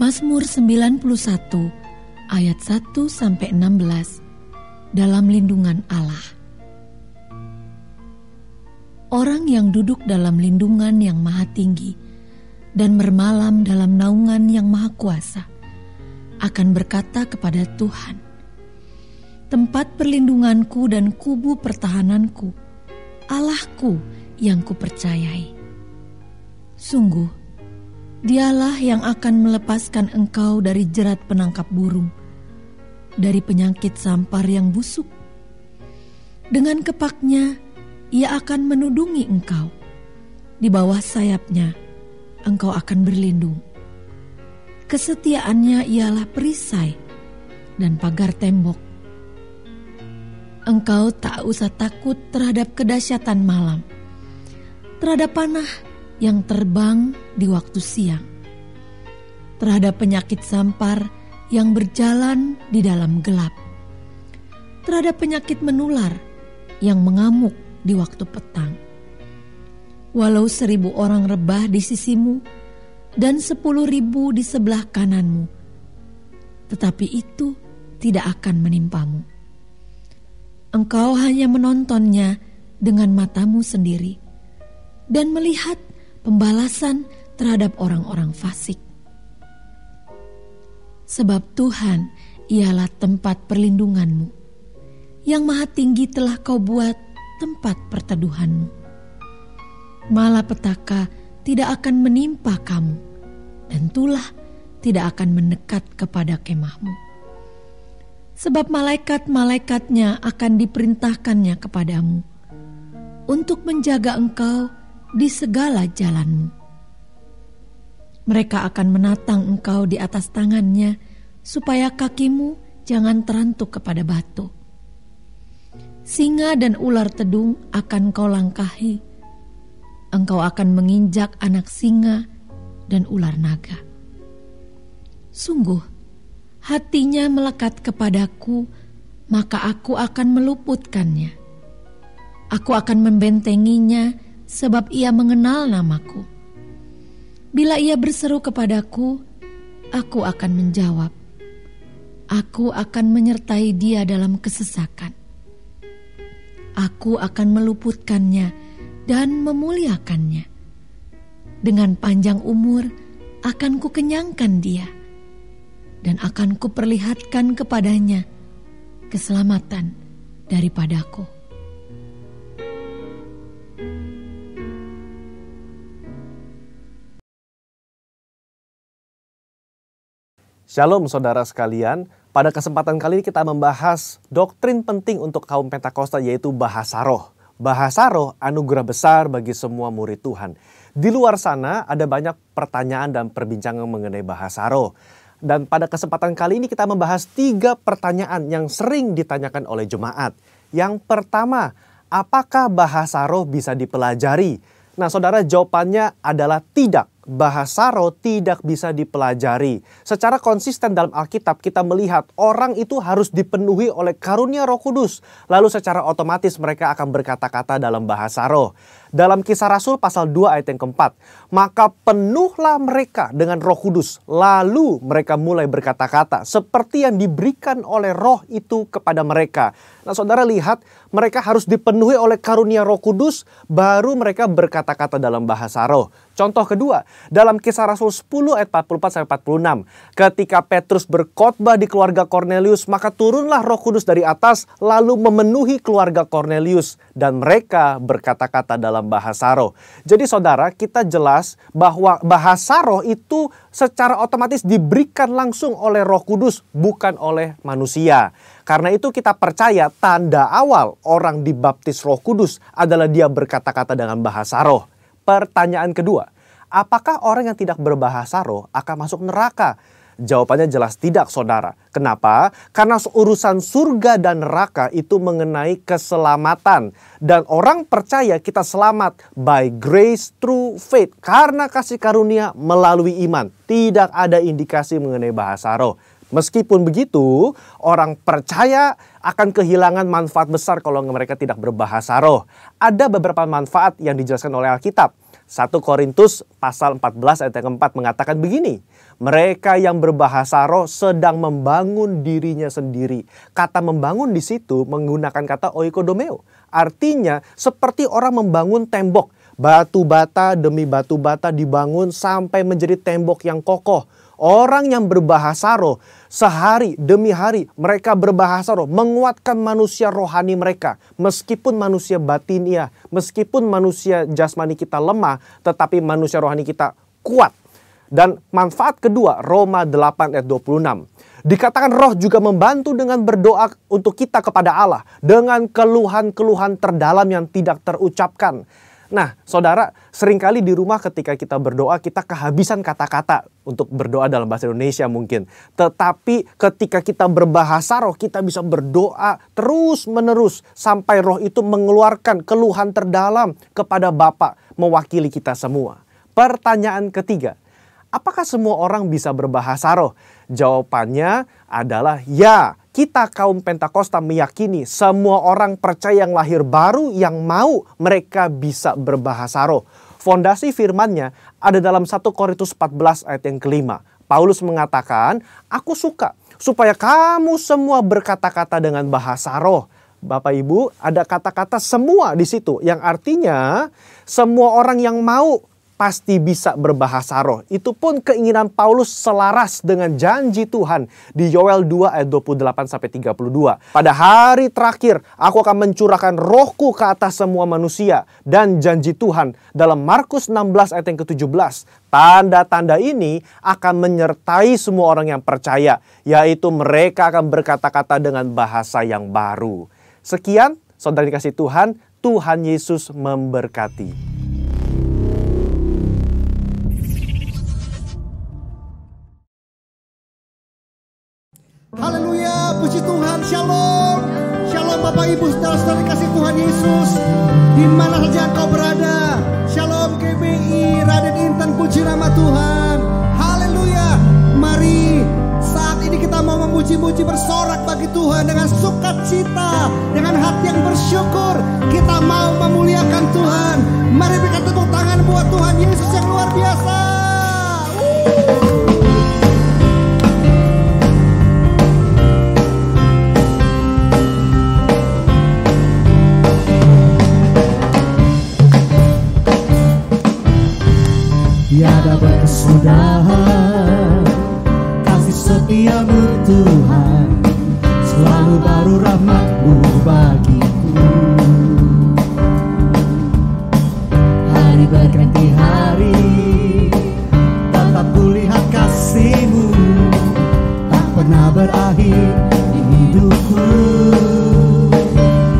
Mazmur 91 ayat 1-16 dalam lindungan Allah. Orang yang duduk dalam lindungan yang maha tinggi dan bermalam dalam naungan yang maha kuasa akan berkata kepada Tuhan, tempat perlindunganku dan kubu pertahananku, Allahku yang kupercayai. Sungguh, Dialah yang akan melepaskan engkau dari jerat penangkap burung, dari penyakit sampar yang busuk. Dengan kepaknya, Ia akan menudungi engkau. Di bawah sayapnya, engkau akan berlindung. Kesetiaannya ialah perisai dan pagar tembok. Engkau tak usah takut terhadap kedahsyatan malam, terhadap panah yang terbang di waktu siang, terhadap penyakit sampar yang berjalan di dalam gelap, terhadap penyakit menular yang mengamuk di waktu petang. Walau 1.000 orang rebah di sisimu dan 10.000 di sebelah kananmu, tetapi itu tidak akan menimpamu. Engkau hanya menontonnya dengan matamu sendiri dan melihat pembalasan terhadap orang-orang fasik. Sebab Tuhan ialah tempat perlindunganmu, yang maha tinggi telah kau buat tempat perteduhanmu. Malapetaka tidak akan menimpa kamu, dan tulah tidak akan mendekat kepada kemahmu. Sebab malaikat-malaikatnya akan diperintahkannya kepadamu, untuk menjaga engkau di segala jalanmu. Mereka akan menatang engkau di atas tangannya, supaya kakimu jangan terantuk kepada batu. Singa dan ular tedung akan kau langkahi. Engkau akan menginjak anak singa dan ular naga. Sungguh, hatinya melekat kepadaku, maka aku akan meluputkannya. Aku akan membentenginya, sebab ia mengenal namaku. Bila ia berseru kepadaku, aku akan menjawab. Aku akan menyertai dia dalam kesesakan. Aku akan meluputkannya dan memuliakannya. Dengan panjang umur akan kukenyangkan dia, dan akan kuperlihatkan kepadanya keselamatan daripadaku. Shalom saudara sekalian, pada kesempatan kali ini kita membahas doktrin penting untuk kaum Pentakosta, yaitu bahasa roh. Bahasa roh anugerah besar bagi semua murid Tuhan. Di luar sana ada banyak pertanyaan dan perbincangan mengenai bahasa roh. Dan pada kesempatan kali ini kita membahas 3 pertanyaan yang sering ditanyakan oleh jemaat. Yang pertama, apakah bahasa roh bisa dipelajari? Nah saudara, jawabannya adalah tidak. Bahasa roh tidak bisa dipelajari. Secara konsisten dalam Alkitab kita melihat orang itu harus dipenuhi oleh karunia Roh Kudus. Lalu secara otomatis mereka akan berkata-kata dalam bahasa roh. Dalam Kisah Rasul pasal 2 ayat yang keempat, maka penuhlah mereka dengan Roh Kudus, lalu mereka mulai berkata-kata seperti yang diberikan oleh roh itu kepada mereka. Nah saudara lihat, mereka harus dipenuhi oleh karunia Roh Kudus, baru mereka berkata-kata dalam bahasa roh. Contoh kedua, dalam Kisah Rasul 10 ayat 44-46, ketika Petrus berkhotbah di keluarga Kornelius, maka turunlah Roh Kudus dari atas lalu memenuhi keluarga Kornelius, dan mereka berkata-kata dalam bahasa roh. Jadi saudara, kita jelas bahwa bahasa roh itu secara otomatis diberikan langsung oleh Roh Kudus, bukan oleh manusia. Karena itu kita percaya tanda awal orang dibaptis Roh Kudus adalah dia berkata-kata dengan bahasa roh. Pertanyaan kedua, apakah orang yang tidak berbahasa roh akan masuk neraka? Jawabannya jelas tidak saudara. Kenapa? Karena urusan surga dan neraka itu mengenai keselamatan. Dan orang percaya kita selamat by grace through faith. Karena kasih karunia melalui iman. Tidak ada indikasi mengenai bahasa roh. Meskipun begitu, orang percaya akan kehilangan manfaat besar kalau mereka tidak berbahasa roh. Ada beberapa manfaat yang dijelaskan oleh Alkitab. 1 Korintus pasal 14 ayat yang keempat mengatakan begini. Mereka yang berbahasa roh sedang membangun dirinya sendiri. Kata membangun di situ menggunakan kata oikodomeo. Artinya seperti orang membangun tembok. Batu bata demi batu bata dibangun sampai menjadi tembok yang kokoh. Orang yang berbahasa roh, sehari demi hari mereka berbahasa roh, menguatkan manusia rohani mereka. Meskipun manusia batinia, meskipun manusia jasmani kita lemah, tetapi manusia rohani kita kuat. Dan manfaat kedua, Roma 8 ayat 26. Dikatakan roh juga membantu dengan berdoa untuk kita kepada Allah. Dengan keluhan-keluhan terdalam yang tidak terucapkan. Nah, saudara, seringkali di rumah ketika kita berdoa, kita kehabisan kata-kata untuk berdoa dalam bahasa Indonesia mungkin. Tetapi ketika kita berbahasa roh, kita bisa berdoa terus-menerus sampai roh itu mengeluarkan keluhan terdalam kepada Bapa mewakili kita semua. Pertanyaan ketiga, apakah semua orang bisa berbahasa roh? Jawabannya adalah ya. Kita kaum Pentakosta meyakini semua orang percaya yang lahir baru yang mau mereka bisa berbahasa roh. Fondasi firman-Nya ada dalam 1 Korintus 14 ayat yang kelima. Paulus mengatakan, aku suka supaya kamu semua berkata-kata dengan bahasa roh. Bapak Ibu, ada kata-kata semua di situ yang artinya semua orang yang mau pasti bisa berbahasa roh. Itu pun keinginan Paulus selaras dengan janji Tuhan di Yoel 2 ayat 28-32. Pada hari terakhir aku akan mencurahkan rohku ke atas semua manusia. Dan janji Tuhan dalam Markus 16 ayat yang ke-17. Tanda-tanda ini akan menyertai semua orang yang percaya. Yaitu mereka akan berkata-kata dengan bahasa yang baru. Sekian, saudara dikasih Tuhan, Tuhan Yesus memberkati. Haleluya, puji Tuhan, shalom. Shalom Bapak Ibu, saudara-saudari kasih Tuhan Yesus. Di mana saja engkau berada. Shalom GBI, Raden Intan, puji nama Tuhan. Haleluya. Mari saat ini kita mau memuji-muji bersorak bagi Tuhan dengan sukacita, dengan hati yang bersyukur. Kita mau memuliakan Tuhan. Mari berikan tepuk tangan buat Tuhan Yesus yang luar biasa. Tiada berkesudahan kasih setiamu Tuhan, selalu baru rahmat-Mu bagiku. Hari berganti hari, tetap kulihat kasih-Mu, tak pernah berakhir di hidupku.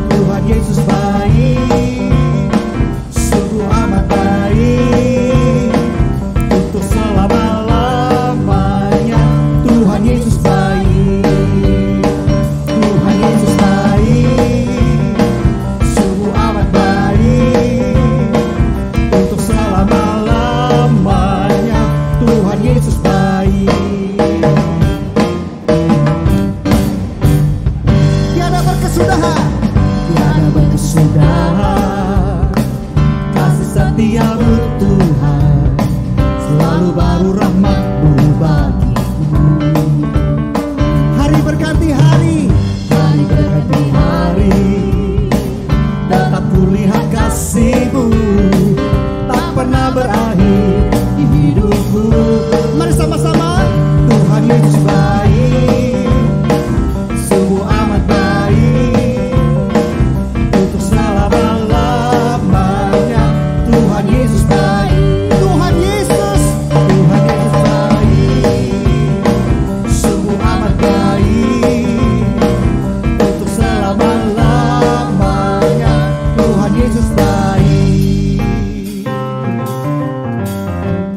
Tuhan Yesus baik, sungguh amat baik. Selama-lamanya Tuhan Yesus baik, Tuhan Yesus baik, sungguh amat baik. Untuk selama-lamanya Tuhan Yesus baik. Tiada berkesudahan, Tiada berkesudahan kasih setiamu Tuhan, selalu baru rahmat-Mu bagiku. hari berganti hari, Hari berganti hari, tetap kulihat kasih-Mu, tak pernah berakhir di hidupku. mari sama-sama. Tuhan Yesus baik, sungguh amat baik. Untuk selama-lamanya Tuhan Yesus baik. Tuhan Yesus, Tuhan Yesus baik, sungguh amat baik. Untuk selama-lamanya Tuhan Yesus baik.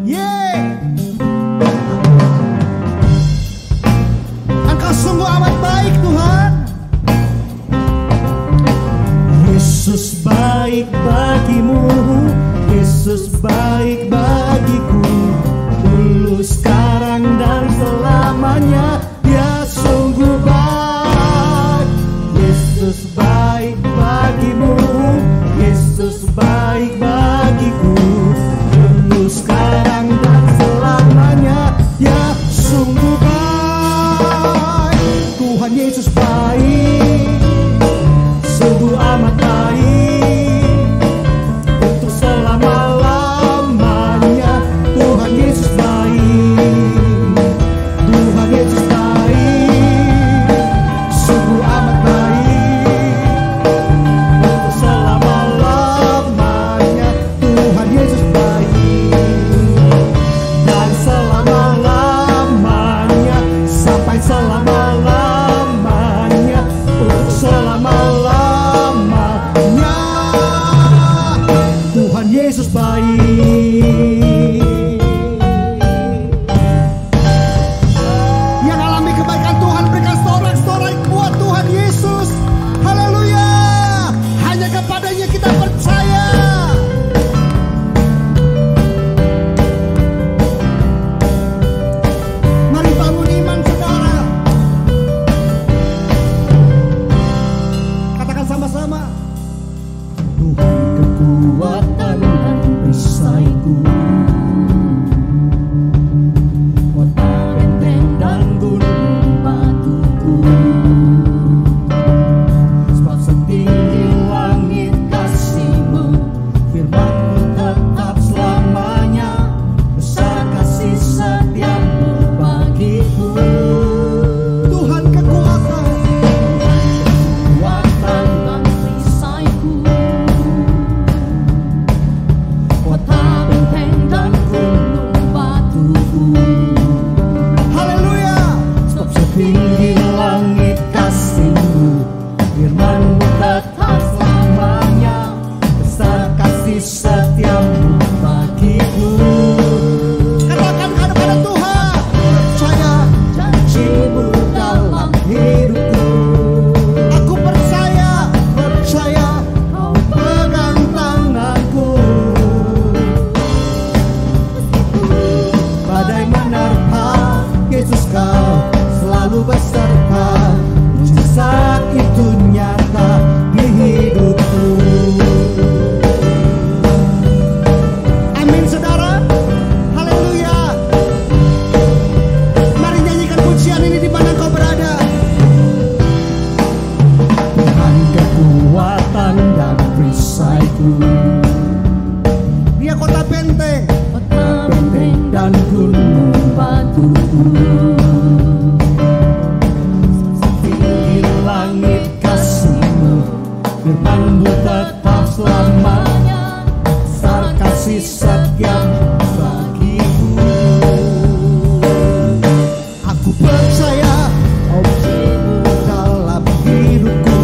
yeah. Engkau sungguh amat baik Tuhan. Yesus baik bagimu, Yesus baik bagiku. Dulu, sekarang, dan selamanya Dia sungguh baik. Yesus baik bagimu, Yesus baik bagiku. benteng, kota benteng dan gunung batuku. Setinggi langit kasih-Mu, firman-Mu tetap selamanya, besar kasih setia-Mu bagiku. aku percaya dalam hidupku.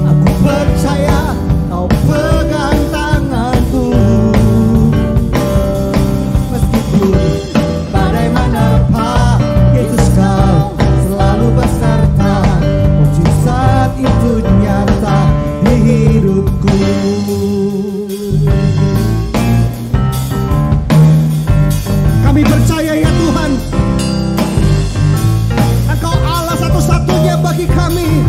Aku percaya Kau pegang tanganku. Meskipun badai menerpa, Yesus Kau selalu beserta. Mujizat itu nyata di hidupku. Kami percaya ya Tuhan, Engkau Allah satu-satunya bagi kami.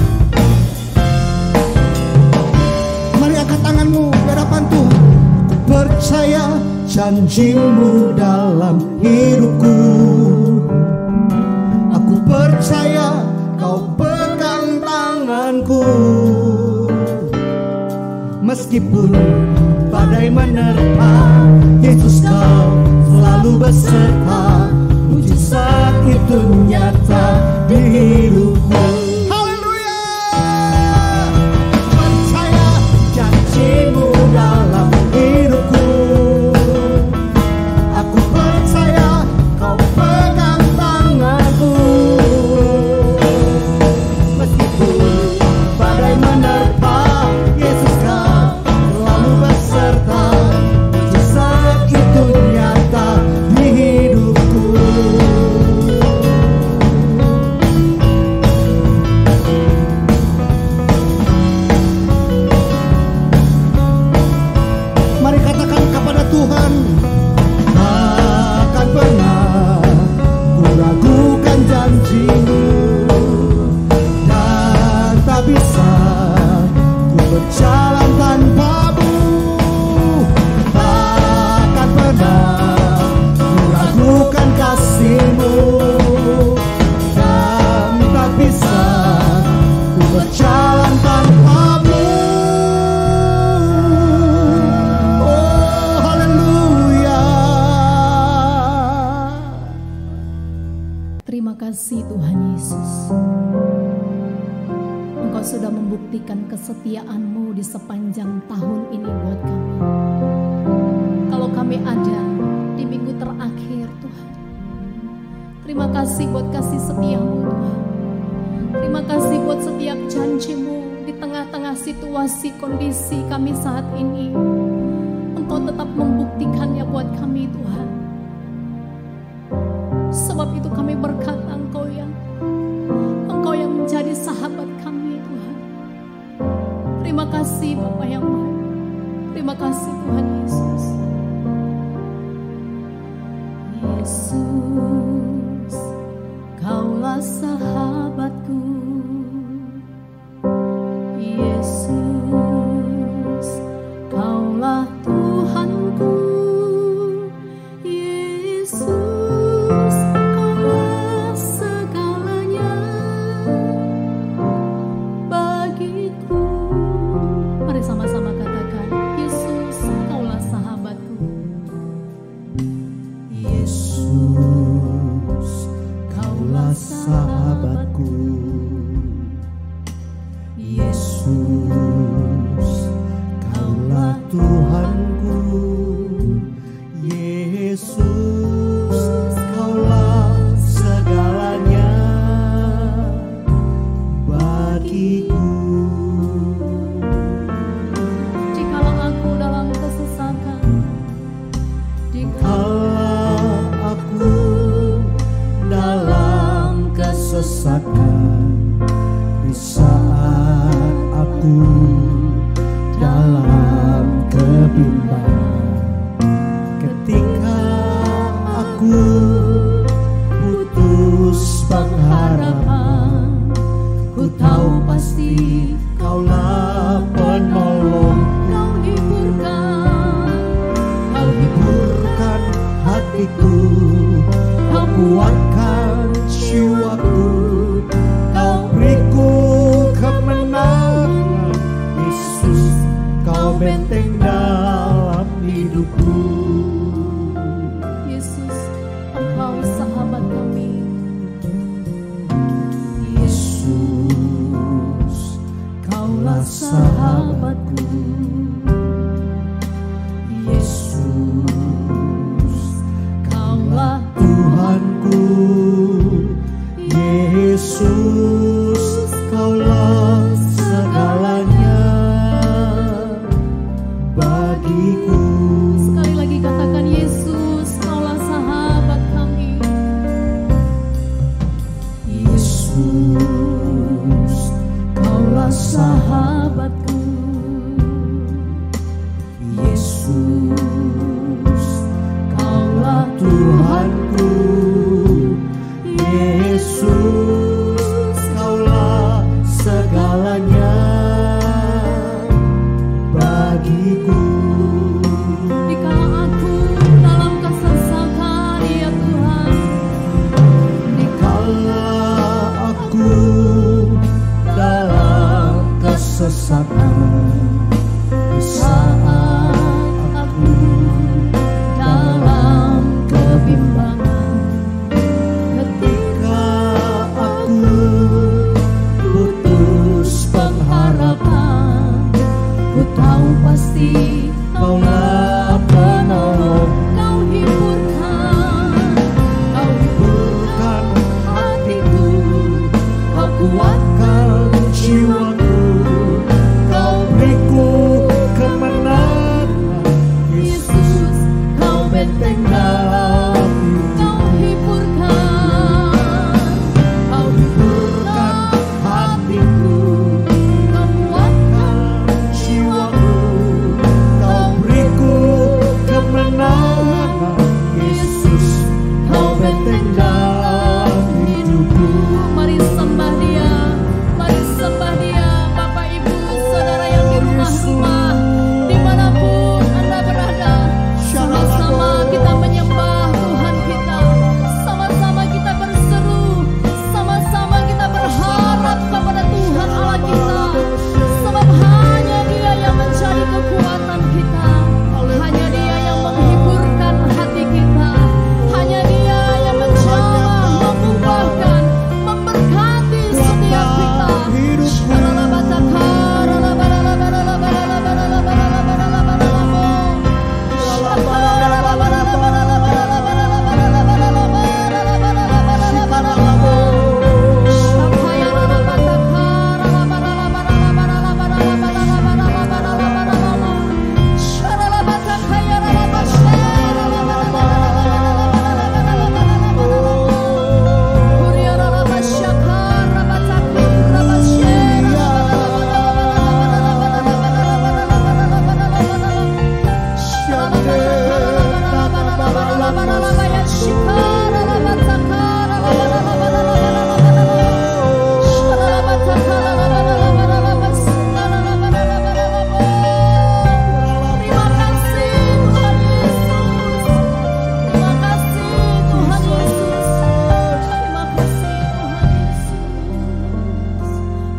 Mari angkat tanganmu di hadapan Tuhan. Aku percaya janji-Mu dalam hidupku. Aku percaya Kau pegang tanganku. Meskipun badai menerpa, Yesus Kau selalu beserta. Mujizat itu nyata di hidupku. Haleluya. Percaya janji-Mu dalam hidupku. Aku percaya Kau pegang tanganku. Meskipun badai menerpa, Yesus Kau selalu beserta. Mujizat itu nyata di hidupku. Mari katakan kepada Tuhan, takkan pernah ku ragukan janji-Mu, dan tak bisa ku berjalan tanpa-Mu. Takkan pernah ku ragukan kasih-Mu, dan tak bisa ku berjalan tanpa-Mu. Oh, haleluya. Terima kasih Tuhan Yesus. Engkau sudah membuktikan kesetiaan-Mu di sepanjang tahun ini buat kami. Kalau kami ada di minggu terakhir Tuhan, terima kasih buat kasih setia-Mu Tuhan. Terima kasih buat setiap janji-Mu di tengah-tengah situasi kondisi kami saat ini. Engkau tetap membuktikannya buat kami Tuhan. Sebab itu kami berkata Engkau yang menjadi sahabat kami Tuhan. Terima kasih Bapa yang baik. Terima kasih Tuhan Yesus. Yesus, Kaulah sahabatku. Yesus, Kaulah Tuhanku. Yesus, Kaulah segalanya bagiku. Mari sama-sama katakan, Yesus, Kaulah sahabatku. Yesus, Kaulah sahabatku. Yesus, Kaulah Tuhanku. Yesus, Kaulah segalanya bagiku. Jikalau aku dalam kesesakan, Kala aku dalam kesesakan, di saat aku dalam kebimbangan, ketika aku putus pengharapan, ku tahu pasti Kaulah penolong. Kau hiburkan Hatiku, Kau kuatkan jiwaku, Kau beriku kemenangan. Yesus, Kau benteng dalam hidupku. benteng dalam Kau hiburkan, Kau hiburkan hatiku, Kau kuatkan jiwaku, Kau beriku kemenangan. Yesus, Kau benteng dalam hidupku. Mari sembah Dia, mari sembah Dia, Bapak Ibu Saudara yang di rumah-rumah, dimanapun Anda berada, sama-sama kita menyembah Tuhan kita, sama-sama kita berseru, sama-sama kita berharap kepada Tuhan Allah kita, sebab hanya Dia yang mencari kekuatan kita, hanya Dia yang menghiburkan hati kita, hanya Dia yang menjamah, memubahkan, memberkati setiap kita.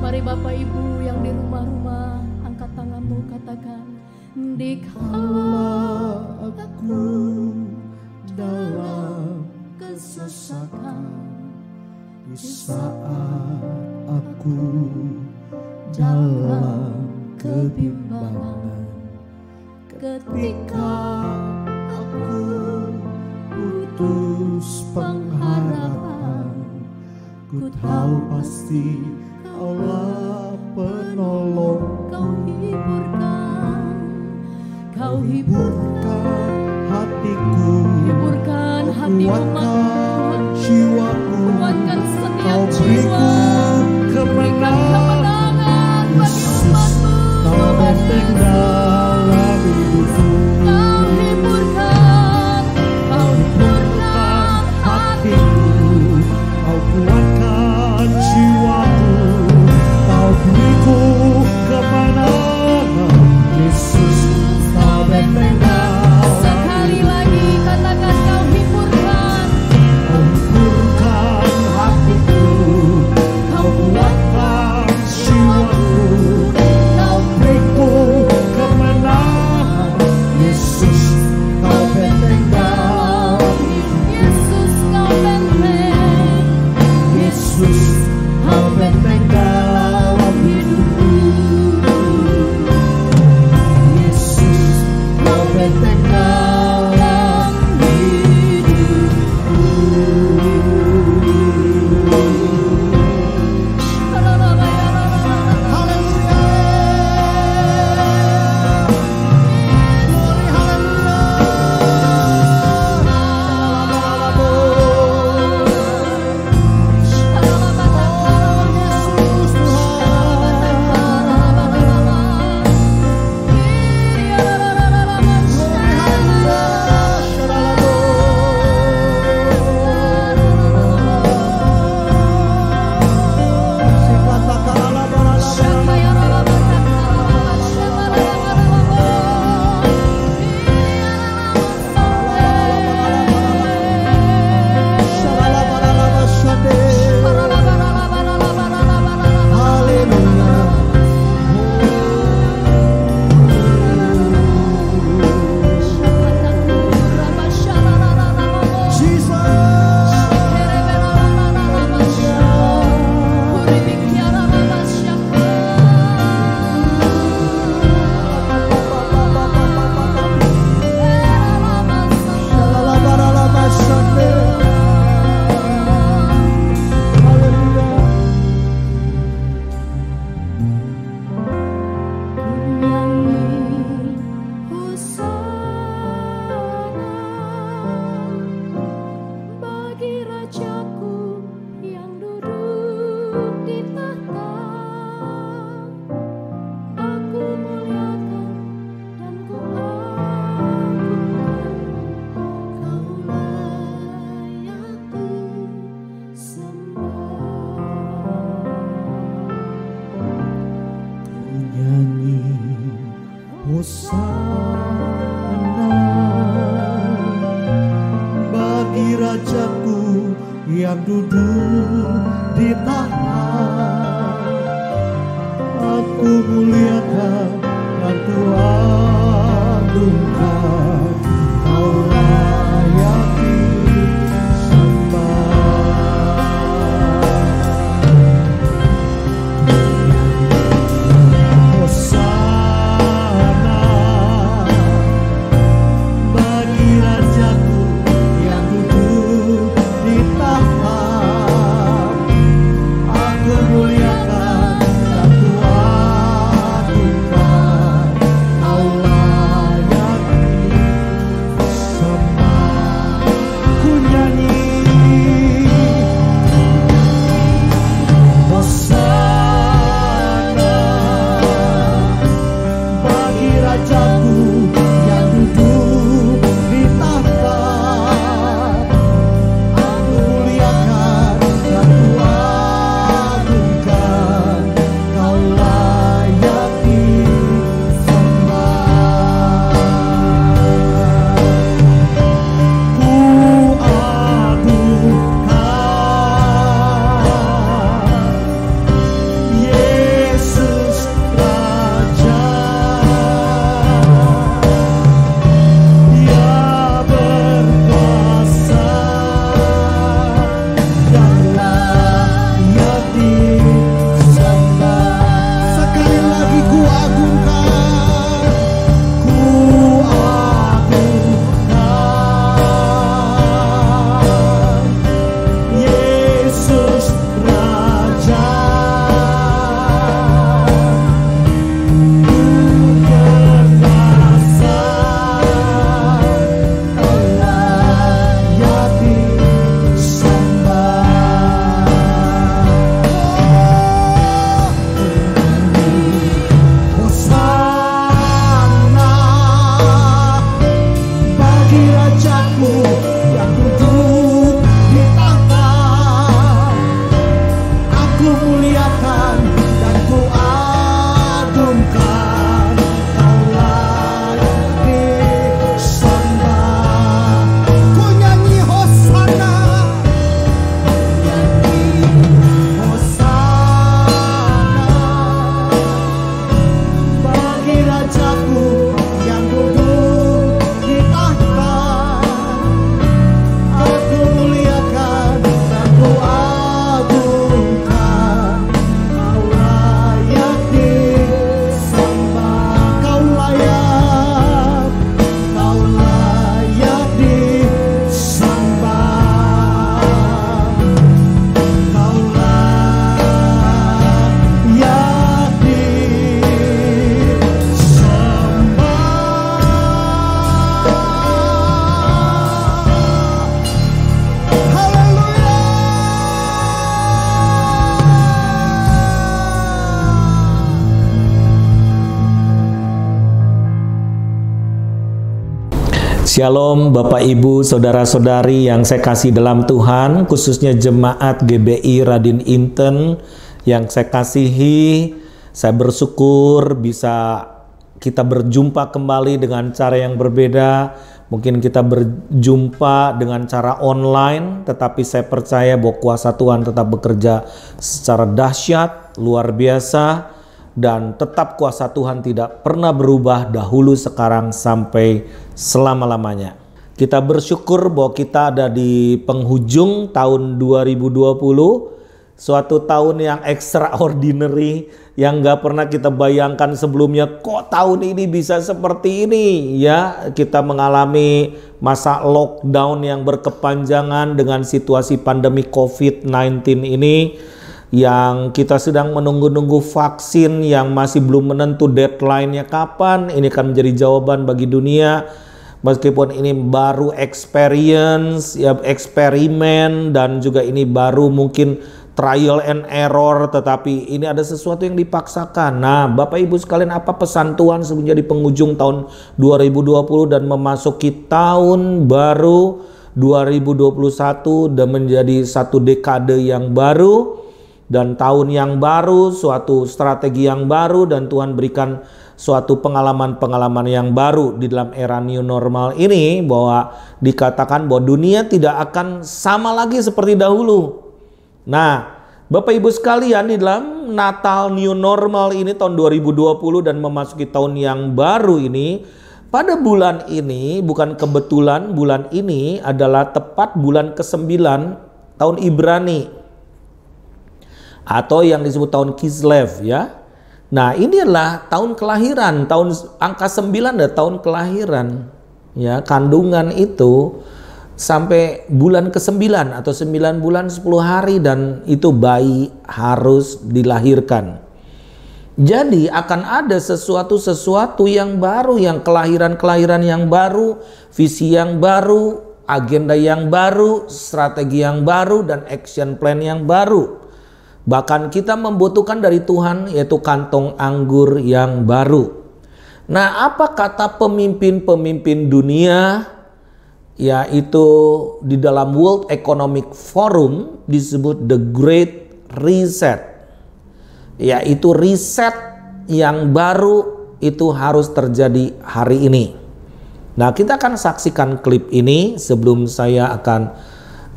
Mari Bapak Ibu yang di rumah-rumah, angkat tanganmu, katakan, dikala Aku dalam kesesakan, di saat aku dalam kebimbangan, ketika aku putus pengharapan, ku tahu pasti Kaulah penolong. Kau hiburkan hatiku, hiburkan hati kuatkan jiwaku, kuatkan setiap Kau jiwa, beriku kemenangan. bagi umatmu. Kau benteng dalam hidupku. Kau hiburkan hatiku, Kau kuatkan jiwaku, Kau beriku kemenangan. Yesus, Kau benteng dalam sekali lagi katakan kau hiburkan duduk di tahta. Aku muliakan dan ku agungkan, Kau layak disembah. Hosana bagi Rajaku yang duduk di tahta. Aku muliakan dan ku agungkan, Kau layak disembah. Ku nyanyi Hosana bagi Rajaku yang duduk di tahta. Aku muliakan dan ku agungkan, Kau layak disembah. Ku agungkan Yesus Raja. Dia berkuasa dan layak disembah. Sekali lagi ku agungkan. Ku agungkan Yesus Raja. Ku berkuasa, Kau layak disembah. Hosana bagi Rajaku yang duduk di tahta. Aku muliakan dan ku agungkan, Kau layak disembah. Ku nyanyi Hosana. Hosana bagi Rajaku yang duduk di tahta. Aku muliakan dan ku agungkan, Kau layak disembah. Kau layak disembah. Kau layak disembah. Shalom Bapak Ibu Saudara-saudari yang saya kasih dalam Tuhan, khususnya jemaat GBI Radin Inten yang saya kasihi. Saya bersyukur bisa kita berjumpa kembali dengan cara yang berbeda. Mungkin kita berjumpa dengan cara online, tetapi saya percaya bahwa kuasa Tuhan tetap bekerja secara dahsyat, luar biasa. Dan tetap kuasa Tuhan tidak pernah berubah dahulu, sekarang, sampai selama-lamanya. Kita bersyukur bahwa kita ada di penghujung tahun 2020, suatu tahun yang extraordinary, yang gak pernah kita bayangkan sebelumnya. Kok tahun ini bisa seperti ini ya? Kita mengalami masa lockdown yang berkepanjangan dengan situasi pandemi COVID-19 ini, yang kita sedang menunggu-nunggu vaksin yang masih belum menentu deadline-nya kapan. Ini kan menjadi jawaban bagi dunia. Meskipun ini baru experience, ya eksperimen, dan juga ini baru mungkin trial and error, tetapi ini ada sesuatu yang dipaksakan. Nah, Bapak Ibu sekalian, apa pesan Tuhan sebenarnya di penghujung tahun 2020 dan memasuki tahun baru 2021 dan menjadi satu dekade yang baru dan tahun yang baru, suatu strategi yang baru, dan Tuhan berikan suatu pengalaman-pengalaman yang baru di dalam era new normal ini, bahwa dikatakan bahwa dunia tidak akan sama lagi seperti dahulu. Nah, Bapak Ibu sekalian, di dalam Natal new normal ini tahun 2020 dan memasuki tahun yang baru ini, pada bulan ini, bukan kebetulan bulan ini adalah tepat bulan ke-9 tahun Ibrani, atau yang disebut tahun Kislev ya. Nah, ini adalah tahun kelahiran, tahun angka 9 adalah tahun kelahiran ya, kandungan itu sampai bulan ke-9 atau 9 bulan 10 hari, dan itu bayi harus dilahirkan. Jadi akan ada sesuatu yang baru, yang kelahiran yang baru, visi yang baru, agenda yang baru, strategi yang baru, dan action plan yang baru. Bahkan kita membutuhkan dari Tuhan, yaitu kantong anggur yang baru. Nah, apa kata pemimpin-pemimpin dunia? Yaitu di dalam World Economic Forum disebut The Great Reset. Yaitu riset yang baru itu harus terjadi hari ini. Nah, kita akan saksikan klip ini sebelum saya akan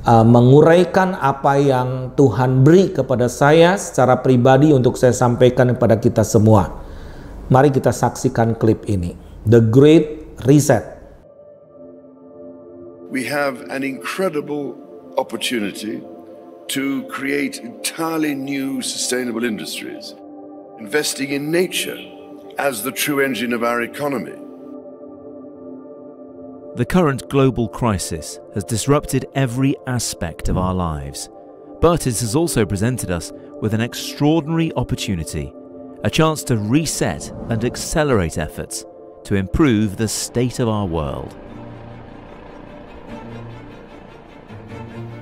menguraikan apa yang Tuhan beri kepada saya secara pribadi untuk saya sampaikan kepada kita semua. Mari kita saksikan klip ini. The Great Reset. We have an incredible opportunity to create entirely new sustainable industries, investing in nature as the true engine of our economy. The current global crisis has disrupted every aspect of our lives, but it has also presented us with an extraordinary opportunity, a chance to reset and accelerate efforts to improve the state of our world.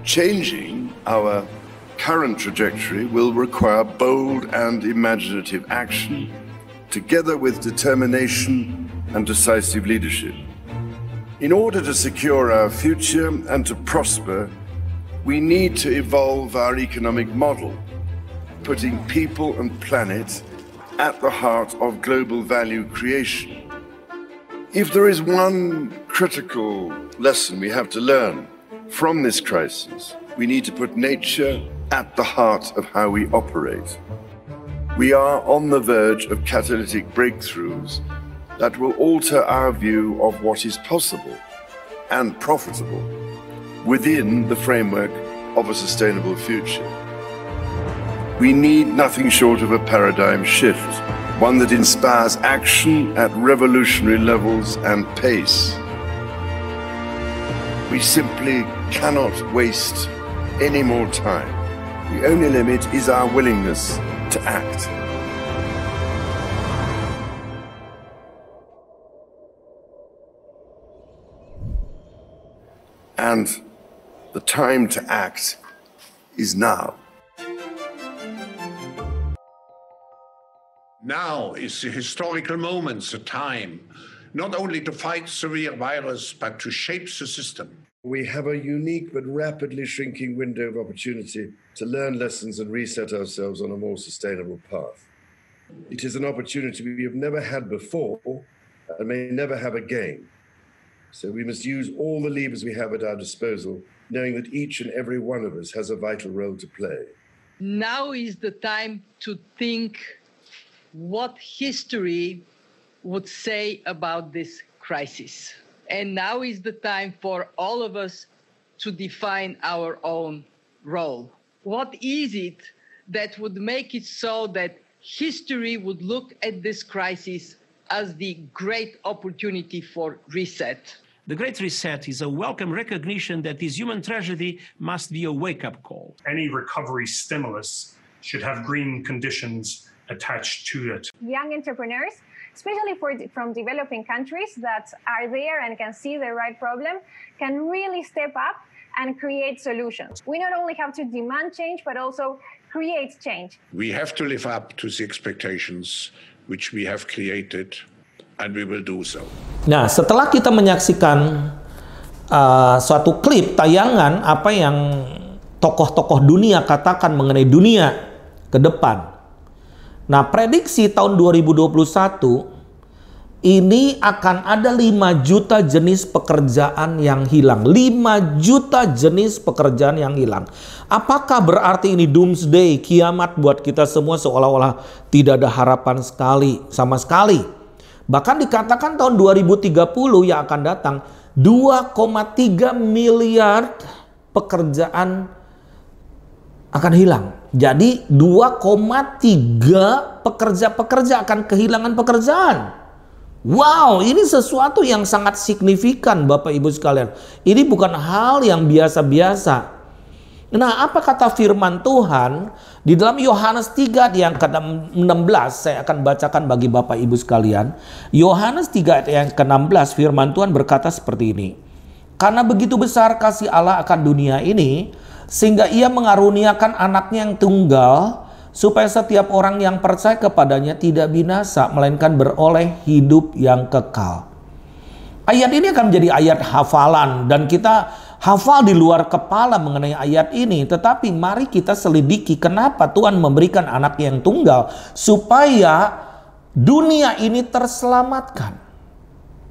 Changing our current trajectory will require bold and imaginative action, together with determination and decisive leadership. In order to secure our future and to prosper, we need to evolve our economic model, putting people and planet at the heart of global value creation. If there is one critical lesson we have to learn from this crisis, we need to put nature at the heart of how we operate. We are on the verge of catalytic breakthroughs that will alter our view of what is possible and profitable within the framework of a sustainable future. We need nothing short of a paradigm shift, one that inspires action at revolutionary levels and pace. We simply cannot waste any more time. The only limit is our willingness to act. And the time to act is now. Now is the historical moment, the time, not only to fight severe virus, but to shape the system. We have a unique but rapidly shrinking window of opportunity to learn lessons and reset ourselves on a more sustainable path. It is an opportunity we have never had before and may never have again. So we must use all the levers we have at our disposal, knowing that each and every one of us has a vital role to play. Now is the time to think what history would say about this crisis. And now is the time for all of us to define our own role. What is it that would make it so that history would look at this crisis as the great opportunity for reset? The Great Reset is a welcome recognition that this human tragedy must be a wake-up call. Any recovery stimulus should have green conditions attached to it. Young entrepreneurs, especially from developing countries that are there and can see the right problem, can really step up and create solutions. We not only have to demand change, but also create change. We have to live up to the expectations which we have created, and we will do so. Nah, setelah kita menyaksikan suatu klip tayangan apa yang tokoh-tokoh dunia katakan mengenai dunia ke depan. Nah, prediksi tahun 2021 ini akan ada 5 juta jenis pekerjaan yang hilang. 5 juta jenis pekerjaan yang hilang. Apakah berarti ini doomsday, kiamat buat kita semua, seolah-olah tidak ada harapan sama sekali. Bahkan dikatakan tahun 2030 yang akan datang 2,3 miliar pekerjaan akan hilang. Jadi 2,3 pekerja akan kehilangan pekerjaan. Wow, ini sesuatu yang sangat signifikan Bapak Ibu sekalian. Ini bukan hal yang biasa-biasa. Nah, apa kata firman Tuhan di dalam Yohanes 3 yang ke-16? Saya akan bacakan bagi Bapak Ibu sekalian. Yohanes 3 yang ke-16, firman Tuhan berkata seperti ini. Karena begitu besar kasih Allah akan dunia ini, sehingga ia mengaruniakan anaknya yang tunggal, supaya setiap orang yang percaya kepadanya tidak binasa, melainkan beroleh hidup yang kekal. Ayat ini akan menjadi ayat hafalan, dan kita hafal di luar kepala mengenai ayat ini. Tetapi mari kita selidiki kenapa Tuhan memberikan anak yang tunggal, supaya dunia ini terselamatkan.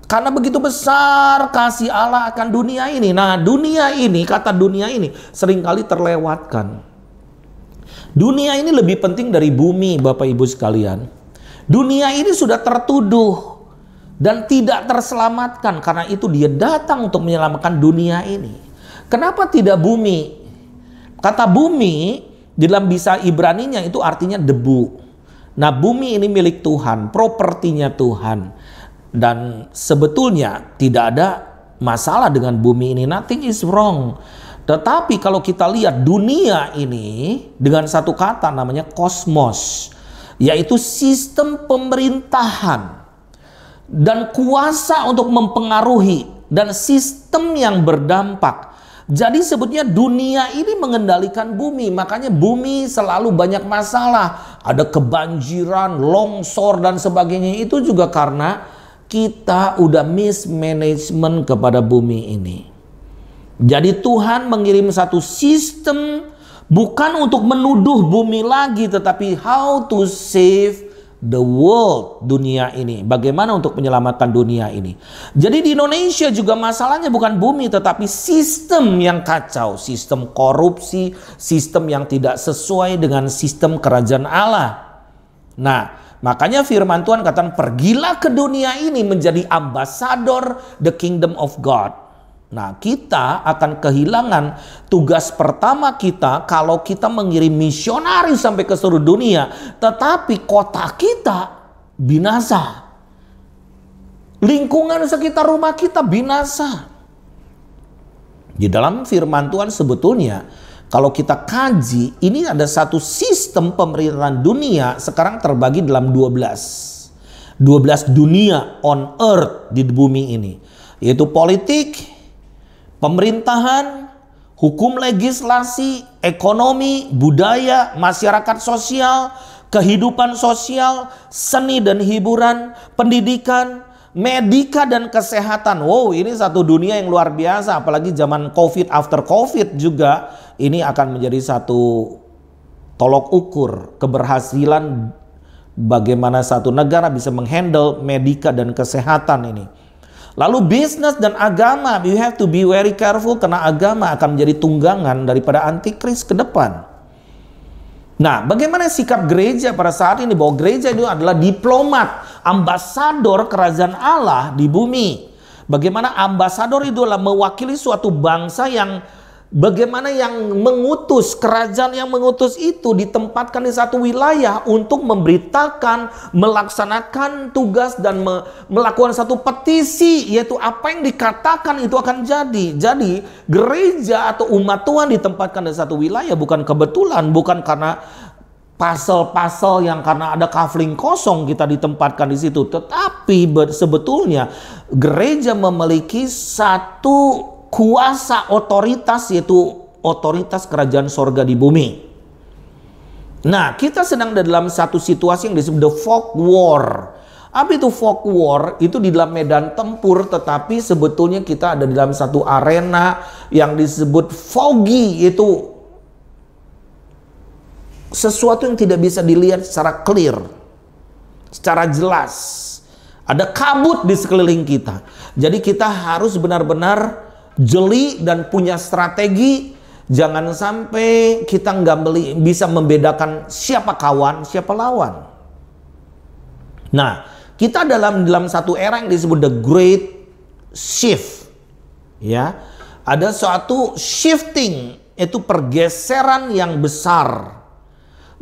Karena begitu besar kasih Allah akan dunia ini. Nah, dunia ini, kata dunia ini seringkali terlewatkan. Dunia ini lebih penting dari bumi, Bapak Ibu sekalian. Dunia ini sudah tertuduh dan tidak terselamatkan. Karena itu dia datang untuk menyelamatkan dunia ini. Kenapa tidak bumi? Kata bumi di dalam bahasa Ibraninya itu artinya debu. Nah, bumi ini milik Tuhan, propertinya Tuhan. Dan sebetulnya tidak ada masalah dengan bumi ini. Nothing is wrong. Tetapi kalau kita lihat dunia ini dengan satu kata namanya kosmos, yaitu sistem pemerintahan dan kuasa untuk mempengaruhi dan sistem yang berdampak. Jadi sebetulnya dunia ini mengendalikan bumi, makanya bumi selalu banyak masalah. Ada kebanjiran, longsor dan sebagainya, itu juga karena kita udah mismanagement kepada bumi ini. Jadi Tuhan mengirim satu sistem bukan untuk menuduh bumi lagi, tetapi how to save the world, dunia ini. Bagaimana untuk menyelamatkan dunia ini. Jadi di Indonesia juga masalahnya bukan bumi, tetapi sistem yang kacau, sistem korupsi, sistem yang tidak sesuai dengan sistem kerajaan Allah. Nah, makanya firman Tuhan katakan, pergilah ke dunia ini menjadi ambasador the kingdom of God. Nah, kita akan kehilangan tugas pertama kita kalau kita mengirim misionaris sampai ke seluruh dunia, tetapi kota kita binasa. Lingkungan sekitar rumah kita binasa. Di dalam firman Tuhan sebetulnya kalau kita kaji, ini ada satu sistem pemerintahan dunia sekarang terbagi dalam 12 dunia on earth di bumi ini, yaitu politik, pemerintahan, hukum legislasi, ekonomi, budaya, masyarakat sosial, kehidupan sosial, seni dan hiburan, pendidikan, medika dan kesehatan. Wow, ini satu dunia yang luar biasa. Apalagi zaman COVID, after COVID juga, ini akan menjadi satu tolok ukur keberhasilan bagaimana satu negara bisa menghandle medika dan kesehatan ini. Lalu bisnis dan agama, you have to be very careful karena agama akan menjadi tunggangan daripada antikris ke depan. Nah, bagaimana sikap gereja pada saat ini? Bahwa gereja itu adalah diplomat, ambasador kerajaan Allah di bumi. Bagaimana ambasador itu adalah mewakili suatu bangsa yang bagaimana yang mengutus, kerajaan yang mengutus itu ditempatkan di satu wilayah untuk memberitakan, melaksanakan tugas dan melakukan satu petisi, yaitu apa yang dikatakan itu akan jadi. Jadi gereja atau umat Tuhan ditempatkan di satu wilayah bukan kebetulan, bukan karena pasal-pasal yang karena ada kafling kosong kita ditempatkan di situ, tetapi sebetulnya gereja memiliki satu kuasa otoritas, yaitu otoritas kerajaan sorga di bumi. Nah, kita sedang dalam satu situasi yang disebut the fog war. Apa itu fog war? Itu di dalam medan tempur, tetapi sebetulnya kita ada di dalam satu arena yang disebut foggy, yaitu sesuatu yang tidak bisa dilihat secara clear, secara jelas. Ada kabut di sekeliling kita. Jadi kita harus benar-benar jeli dan punya strategi. Jangan sampai kita nggak bisa membedakan siapa kawan, siapa lawan. Nah, kita dalam satu era yang disebut the great shift. Ya, ada suatu shifting, itu pergeseran yang besar.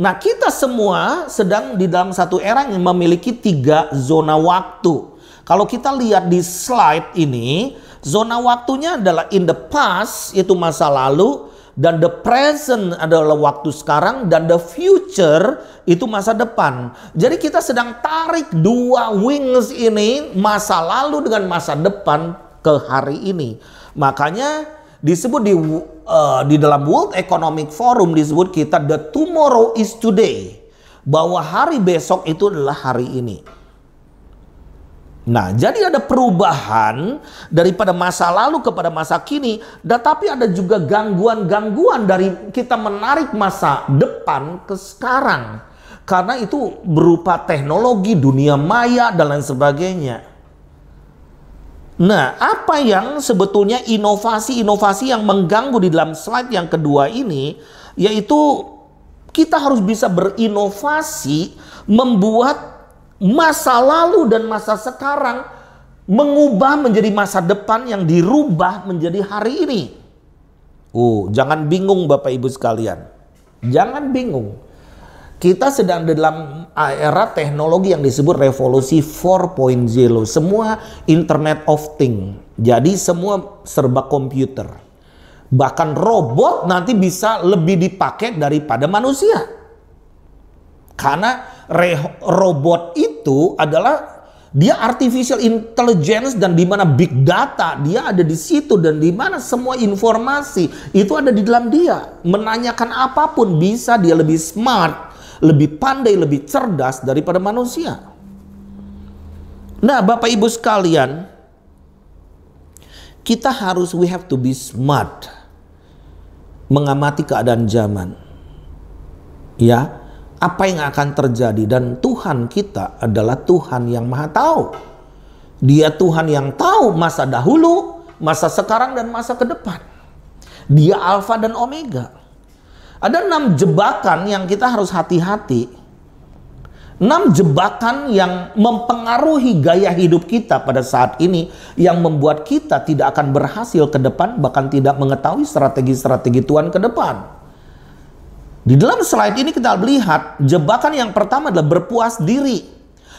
Nah, kita semua sedang di dalam satu era yang memiliki 3 zona waktu. Kalau kita lihat di slide ini, zona waktunya adalah in the past, itu masa lalu, dan the present adalah waktu sekarang, dan the future itu masa depan. Jadi kita sedang tarik 2 wings ini, masa lalu dengan masa depan ke hari ini. Makanya disebut di dalam World Economic Forum disebut kita the tomorrow is today, bahwa hari besok itu adalah hari ini. Nah, jadi ada perubahan daripada masa lalu kepada masa kini, tetapi ada juga gangguan-gangguan dari kita menarik masa depan ke sekarang, karena itu berupa teknologi, dunia maya dan lain sebagainya. Nah, apa yang sebetulnya inovasi-inovasi yang mengganggu di dalam slide yang kedua ini, yaitu kita harus bisa berinovasi, membuat masa lalu dan masa sekarang mengubah menjadi masa depan yang dirubah menjadi hari ini. Jangan bingung Bapak Ibu sekalian. Jangan bingung. Kita sedang dalam era teknologi yang disebut revolusi 4.0. Semua Internet of Things. Jadi semua serba komputer. Bahkan robot nanti bisa lebih dipakai daripada manusia. Karena robot itu adalah dia artificial intelligence, dan di mana big data dia ada di situ, dan di mana semua informasi itu ada di dalam dia. Menanyakan apapun bisa, dia lebih smart, lebih pandai, lebih cerdas daripada manusia. Nah, Bapak Ibu sekalian, kita we have to be smart, mengamati keadaan zaman. Ya, apa yang akan terjadi, dan Tuhan kita adalah Tuhan yang Maha Tahu. Dia Tuhan yang tahu masa dahulu, masa sekarang, dan masa ke depan. Dia Alfa dan Omega. Ada 6 jebakan yang kita harus hati-hati. 6 jebakan yang mempengaruhi gaya hidup kita pada saat ini, yang membuat kita tidak akan berhasil ke depan, bahkan tidak mengetahui strategi-strategi Tuhan ke depan. Di dalam slide ini kita lihat jebakan yang pertama adalah berpuas diri.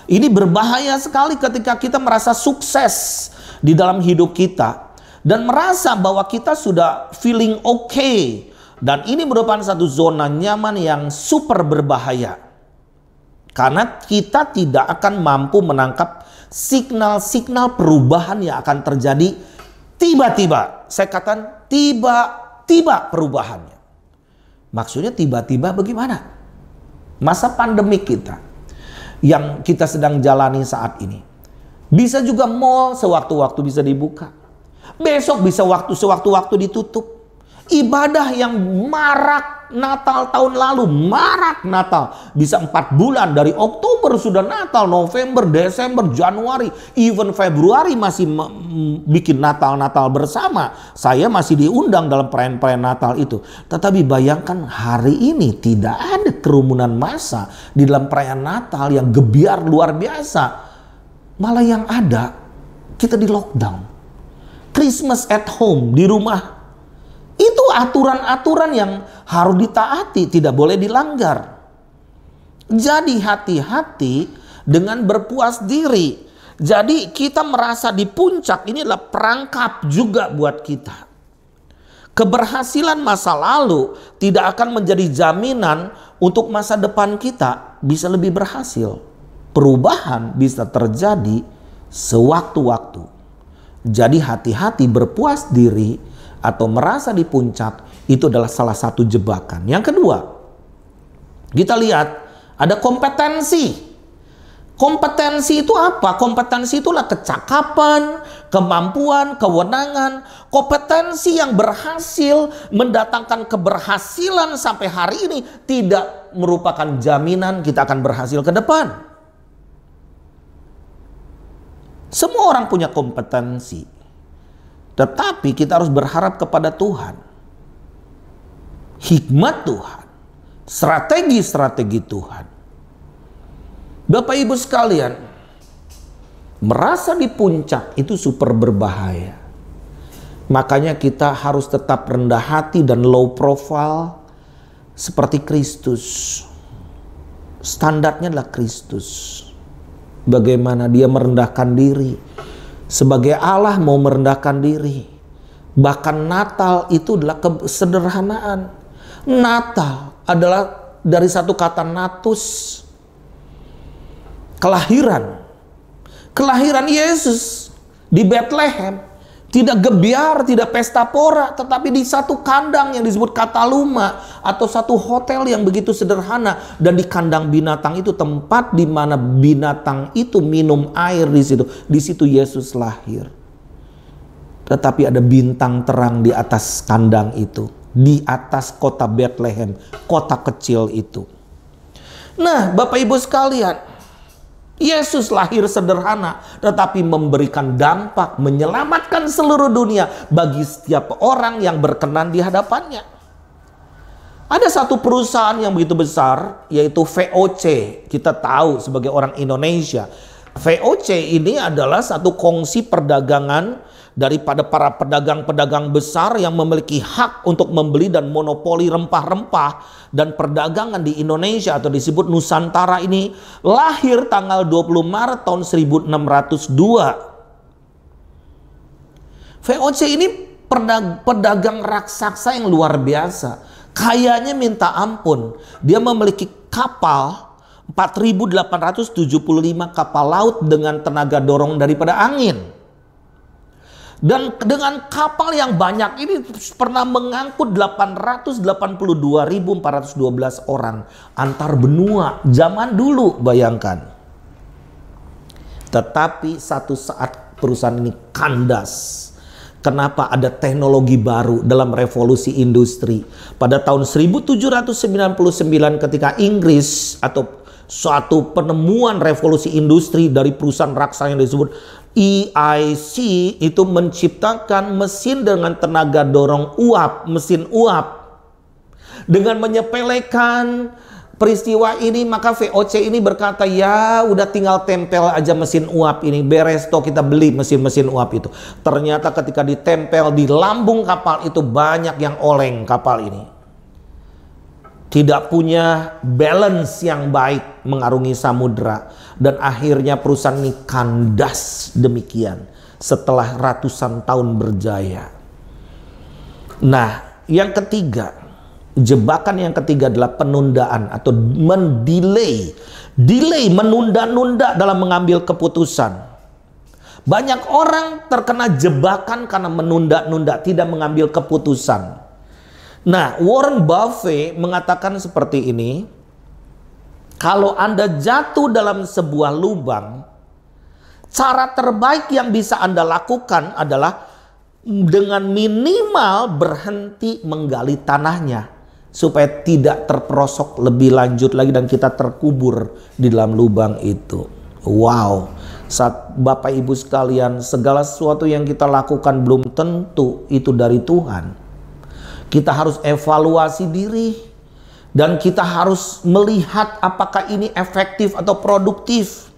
Ini berbahaya sekali ketika kita merasa sukses di dalam hidup kita dan merasa bahwa kita sudah feeling okay. Dan ini merupakan satu zona nyaman yang super berbahaya. Karena kita tidak akan mampu menangkap signal-signal perubahan yang akan terjadi tiba-tiba. Saya katakan tiba-tiba perubahannya. Maksudnya tiba-tiba bagaimana? Masa pandemik kita yang kita sedang jalani saat ini. Bisa juga mall sewaktu-waktu bisa dibuka. Besok bisa sewaktu-waktu ditutup. Ibadah yang marak Natal tahun lalu, marak Natal. Bisa 4 bulan, dari Oktober sudah Natal, November, Desember, Januari, even Februari masih bikin Natal-Natal bersama. Saya masih diundang dalam perayaan-perayaan Natal itu. Tetapi bayangkan hari ini tidak ada kerumunan massa di dalam perayaan Natal yang gebiar luar biasa. Malah yang ada, kita di lockdown. Christmas at home, di rumah. Itu aturan-aturan yang harus ditaati, tidak boleh dilanggar. Jadi hati-hati dengan berpuas diri. Jadi kita merasa di puncak, ini adalah perangkap juga buat kita. Keberhasilan masa lalu tidak akan menjadi jaminan untuk masa depan kita bisa lebih berhasil. Perubahan bisa terjadi sewaktu-waktu. Jadi hati-hati berpuas diri atau merasa di puncak, itu adalah salah satu jebakan. Yang kedua, kita lihat ada kompetensi. Kompetensi itu apa? Kompetensi itulah kecakapan, kemampuan, kewenangan. Kompetensi yang berhasil mendatangkan keberhasilan sampai hari ini tidak merupakan jaminan kita akan berhasil ke depan. Semua orang punya kompetensi. Tetapi kita harus berharap kepada Tuhan. Hikmat Tuhan. Strategi-strategi Tuhan. Bapak Ibu sekalian, merasa di puncak itu super berbahaya. Makanya kita harus tetap rendah hati dan low profile seperti Kristus. Standarnya adalah Kristus. Bagaimana dia merendahkan diri. Sebagai Allah mau merendahkan diri. Bahkan Natal itu adalah kesederhanaan. Natal adalah dari satu kata natus. Kelahiran. Kelahiran Yesus di Bethlehem. Tidak gebiar, tidak pesta pora, tetapi di satu kandang yang disebut kataluma atau satu hotel yang begitu sederhana. Dan di kandang binatang itu tempat di mana binatang itu minum air di situ. Di situ Yesus lahir. Tetapi ada bintang terang di atas kandang itu, di atas kota Bethlehem, kota kecil itu. Nah, Bapak Ibu sekalian, Yesus lahir sederhana, tetapi memberikan dampak, menyelamatkan seluruh dunia bagi setiap orang yang berkenan di hadapannya. Ada satu perusahaan yang begitu besar, yaitu VOC. Kita tahu sebagai orang Indonesia, VOC ini adalah satu kongsi perdagangan daripada para pedagang-pedagang besar yang memiliki hak untuk membeli dan monopoli rempah-rempah dan perdagangan di Indonesia atau disebut Nusantara ini. Lahir tanggal 20 Maret tahun 1602. VOC ini pedagang raksasa yang luar biasa. Kayanya minta ampun. Dia memiliki kapal 4.875 kapal laut dengan tenaga dorong daripada angin. Dan dengan kapal yang banyak ini pernah mengangkut 882.412 orang antar benua zaman dulu, bayangkan. Tetapi satu saat perusahaan ini kandas. Kenapa? Ada teknologi baru dalam revolusi industri. Pada tahun 1799 ketika Inggris atau suatu penemuan revolusi industri dari perusahaan raksasa yang disebut EIC itu menciptakan mesin dengan tenaga dorong uap, mesin uap. Dengan menyepelekan peristiwa ini, maka VOC ini berkata, ya udah tinggal tempel aja mesin uap ini, beres toh kita beli mesin-mesin uap itu. Ternyata ketika ditempel di lambung kapal itu banyak yang oleng kapal ini. Tidak punya balance yang baik mengarungi samudera. Dan akhirnya perusahaan ini kandas demikian setelah ratusan tahun berjaya. Nah, yang ketiga, jebakan yang ketiga adalah penundaan atau mendelay. Delay, menunda-nunda dalam mengambil keputusan. Banyak orang terkena jebakan karena menunda-nunda, tidak mengambil keputusan. Nah, Warren Buffett mengatakan seperti ini, kalau Anda jatuh dalam sebuah lubang, cara terbaik yang bisa Anda lakukan adalah dengan minimal berhenti menggali tanahnya, supaya tidak terperosok lebih lanjut lagi dan kita terkubur di dalam lubang itu. Wow, saat Bapak Ibu sekalian, segala sesuatu yang kita lakukan belum tentu itu dari Tuhan. Kita harus evaluasi diri dan kita harus melihat apakah ini efektif atau produktif.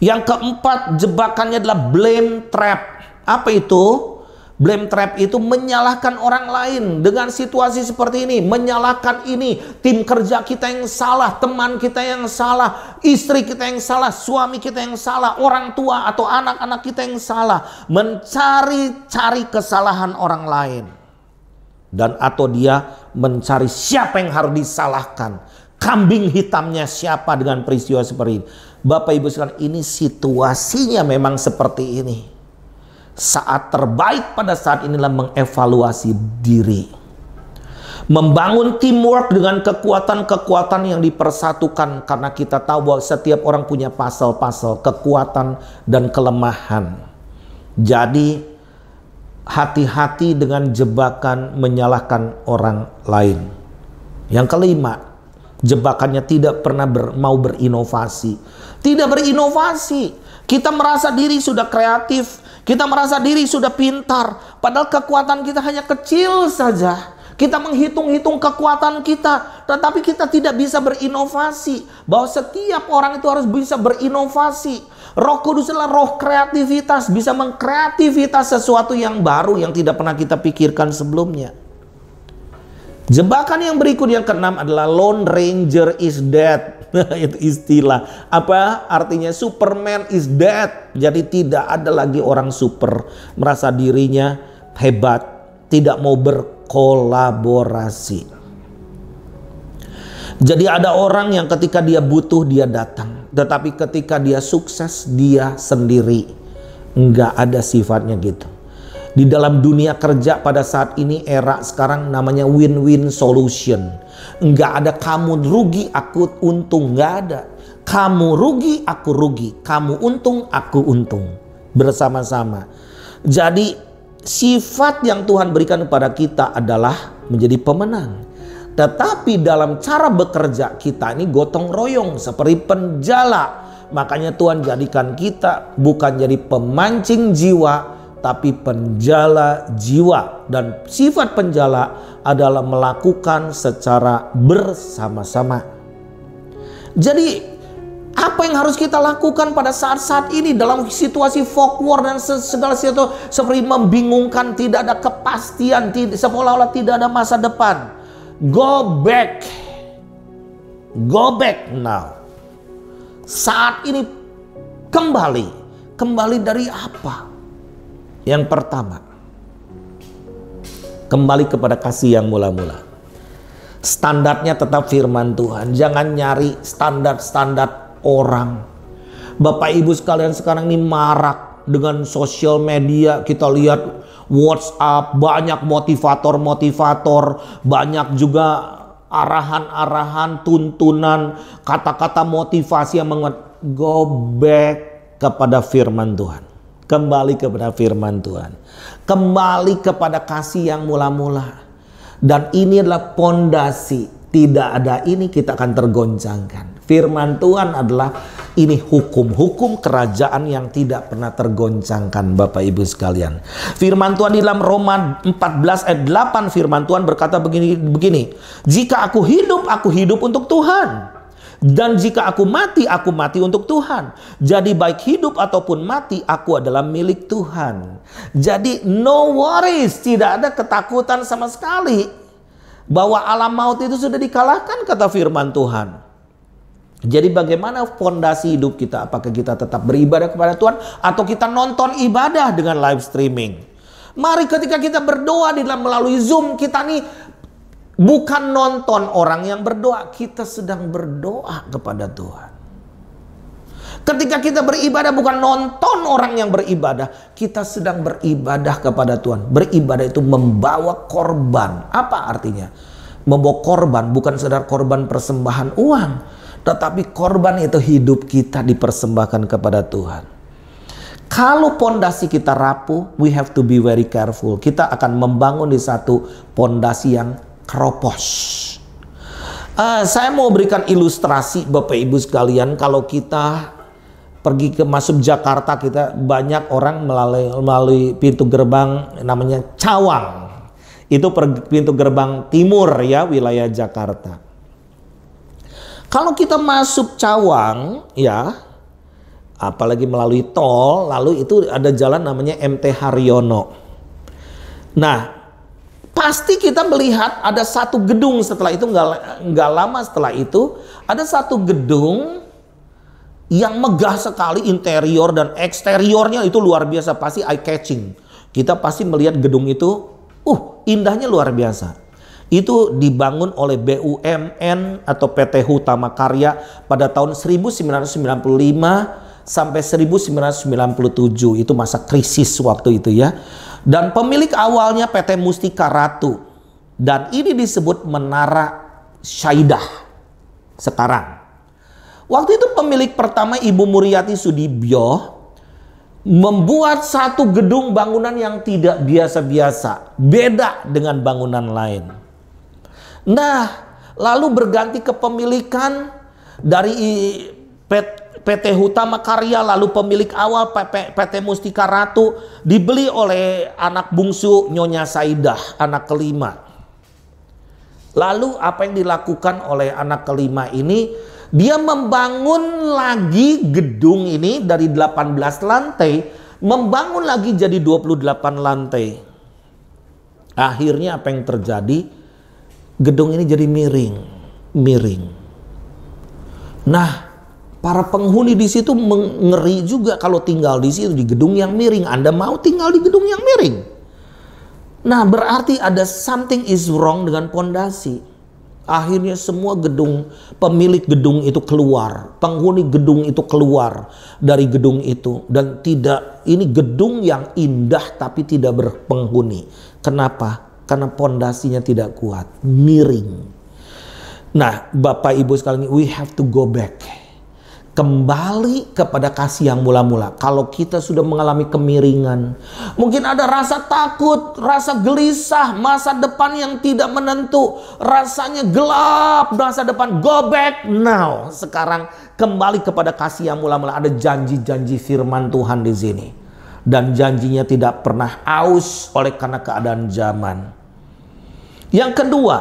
Yang keempat, jebakannya adalah blame trap. Apa itu? Blame trap itu menyalahkan orang lain dengan situasi seperti ini. Menyalahkan ini, tim kerja kita yang salah, teman kita yang salah, istri kita yang salah, suami kita yang salah, orang tua atau anak-anak kita yang salah. Mencari-cari kesalahan orang lain. Dan atau dia mencari siapa yang harus disalahkan. Kambing hitamnya siapa dengan peristiwa seperti ini. Bapak Ibu sekalian, ini situasinya memang seperti ini. Saat terbaik pada saat inilah mengevaluasi diri. Membangun teamwork dengan kekuatan-kekuatan yang dipersatukan. Karena kita tahu bahwa setiap orang punya pasal-pasal kekuatan dan kelemahan. Jadi hati-hati dengan jebakan menyalahkan orang lain. Yang kelima, Jebakannya tidak pernah mau berinovasi. Tidak berinovasi. Kita merasa diri sudah kreatif. Kita merasa diri sudah pintar. Padahal kekuatan kita hanya kecil saja. Kita menghitung-hitung kekuatan kita, tetapi kita tidak bisa berinovasi. Bahwa setiap orang itu harus bisa berinovasi. Roh Kudus adalah roh kreativitas, bisa mengkreativitas sesuatu yang baru yang tidak pernah kita pikirkan sebelumnya. Jebakan yang berikut yang keenam adalah Lone Ranger is dead. Itu istilah. Apa artinya? Superman is dead. Jadi tidak ada lagi orang super, merasa dirinya hebat, tidak mau berkolaborasi. Jadi ada orang yang ketika dia butuh dia datang, tetapi ketika dia sukses dia sendiri. Enggak ada sifatnya gitu. Di dalam dunia kerja pada saat ini, era sekarang namanya win-win solution. Enggak ada kamu rugi aku untung, enggak ada. Kamu rugi aku rugi, kamu untung aku untung, bersama-sama. Jadi sifat yang Tuhan berikan kepada kita adalah menjadi pemenang. Tetapi dalam cara bekerja kita ini gotong royong seperti penjala. Makanya Tuhan jadikan kita bukan jadi pemancing jiwa, tapi penjala jiwa. Dan sifat penjala adalah melakukan secara bersama-sama. Jadi apa yang harus kita lakukan pada saat-saat ini dalam situasi folk war dan segala sesuatu seperti membingungkan, tidak ada kepastian, seolah-olah tidak ada masa depan. Go back. Go back now. Saat ini kembali. Kembali dari apa? Yang pertama, kembali kepada kasih yang mula-mula. Standarnya tetap firman Tuhan. Jangan nyari standar-standar orang. Bapak Ibu sekalian, sekarang ini marak dengan sosial media. Kita lihat WhatsApp, banyak motivator-motivator, banyak juga arahan-arahan, tuntunan, kata-kata motivasi yang go back kepada firman Tuhan. Kembali kepada firman Tuhan. Kembali kepada kasih yang mula-mula. Dan ini adalah pondasi. Tidak ada ini kita akan tergoncangkan. Firman Tuhan adalah ini hukum kerajaan yang tidak pernah tergoncangkan, Bapak Ibu sekalian. Firman Tuhan di dalam Roma 14 ayat 8, firman Tuhan berkata begini. Jika aku hidup untuk Tuhan. Dan jika aku mati untuk Tuhan. Jadi baik hidup ataupun mati, aku adalah milik Tuhan. Jadi no worries, tidak ada ketakutan sama sekali. Bahwa alam maut itu sudah dikalahkan, kata firman Tuhan. Jadi bagaimana fondasi hidup kita? Apakah kita tetap beribadah kepada Tuhan atau kita nonton ibadah dengan live streaming? Mari ketika kita berdoa di dalam melalui Zoom, kita nih bukan nonton orang yang berdoa, kita sedang berdoa kepada Tuhan. Ketika kita beribadah bukan nonton orang yang beribadah, kita sedang beribadah kepada Tuhan. Beribadah itu membawa korban. Apa artinya? Membawa korban bukan sekedar korban persembahan uang, tetapi korban itu hidup kita dipersembahkan kepada Tuhan. Kalau pondasi kita rapuh, we have to be very careful. Kita akan membangun di satu pondasi yang keropos. Saya mau berikan ilustrasi Bapak Ibu sekalian. Kalau kita pergi ke masuk Jakarta, kita banyak orang melalui pintu gerbang namanya Cawang. Itu pintu gerbang timur ya, wilayah Jakarta. Kalau kita masuk Cawang ya, apalagi melalui tol, lalu itu ada jalan namanya MT Haryono. Nah, pasti kita melihat ada satu gedung setelah itu, nggak lama setelah itu ada satu gedung yang megah sekali, interior dan eksteriornya itu luar biasa, pasti eye catching. Kita pasti melihat gedung itu, indahnya luar biasa. Itu dibangun oleh BUMN atau PT Hutama Karya pada tahun 1995 sampai 1997. Itu masa krisis waktu itu ya. Dan pemilik awalnya PT Mustika Ratu. Dan ini disebut Menara Syaidah sekarang. Waktu itu pemilik pertama Ibu Muriati Sudibyo membuat satu gedung bangunan yang tidak biasa-biasa, beda dengan bangunan lain. Nah, lalu berganti kepemilikan dari PT Hutama Karya, lalu pemilik awal PT Mustika Ratu dibeli oleh anak bungsu Nyonya Saidah, anak kelima. Lalu apa yang dilakukan oleh anak kelima ini? Dia membangun lagi gedung ini dari 18 lantai, membangun lagi jadi 28 lantai. Akhirnya apa yang terjadi? Gedung ini jadi miring. Nah, para penghuni di situ ngeri juga kalau tinggal di situ di gedung yang miring. Anda mau tinggal di gedung yang miring? Nah, berarti ada something is wrong dengan pondasi. Akhirnya semua pemilik gedung itu keluar, penghuni gedung itu keluar dari gedung itu, dan ini gedung yang indah tapi tidak berpenghuni. Kenapa? Karena pondasinya tidak kuat, miring. Nah, Bapak Ibu sekalian, we have to go back. Kembali kepada kasih yang mula-mula. Kalau kita sudah mengalami kemiringan, mungkin ada rasa takut, rasa gelisah, masa depan yang tidak menentu, rasanya gelap masa depan. Go back now. Sekarang kembali kepada kasih yang mula-mula. Ada janji-janji firman Tuhan di sini, dan janjinya tidak pernah aus oleh karena keadaan zaman. Yang kedua,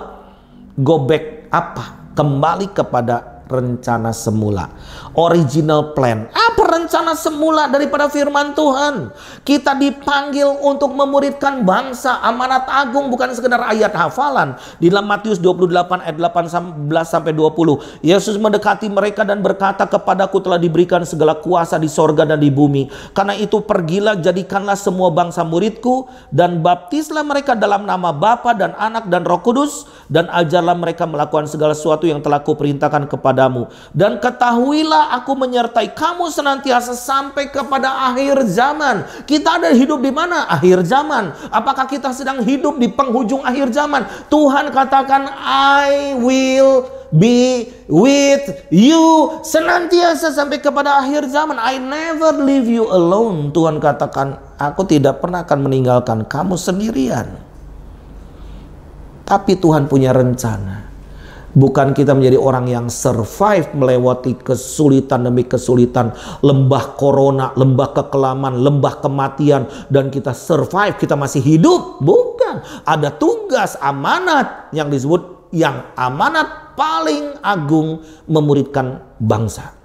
go back apa? Kembali kepada rencana semula, original plan. Apa rencana semula daripada firman Tuhan? Kita dipanggil untuk memuridkan bangsa, amanat agung, bukan sekedar ayat hafalan. Di dalam Matius 28 ayat 18 sampai 20, Yesus mendekati mereka dan berkata, kepadaku telah diberikan segala kuasa di sorga dan di bumi. Karena itu pergilah, jadikanlah semua bangsa muridku, dan baptislah mereka dalam nama Bapa dan Anak dan Roh Kudus, dan ajarlah mereka melakukan segala sesuatu yang telah kuperintahkan kepadamu. Dan ketahuilah aku menyertai kamu senantiasa sampai kepada akhir zaman. Kita ada hidup di mana? Akhir zaman. Apakah kita sedang hidup di penghujung akhir zaman? Tuhan katakan, I will be with you senantiasa sampai kepada akhir zaman. I never leave you alone. Tuhan katakan, aku tidak pernah akan meninggalkan kamu sendirian. Tapi Tuhan punya rencana. Bukan kita menjadi orang yang survive melewati kesulitan demi kesulitan, lembah corona, lembah kekelaman, lembah kematian, dan kita survive, kita masih hidup. Bukan. Ada tugas amanat yang disebut yang amanat paling agung, memuridkan bangsa.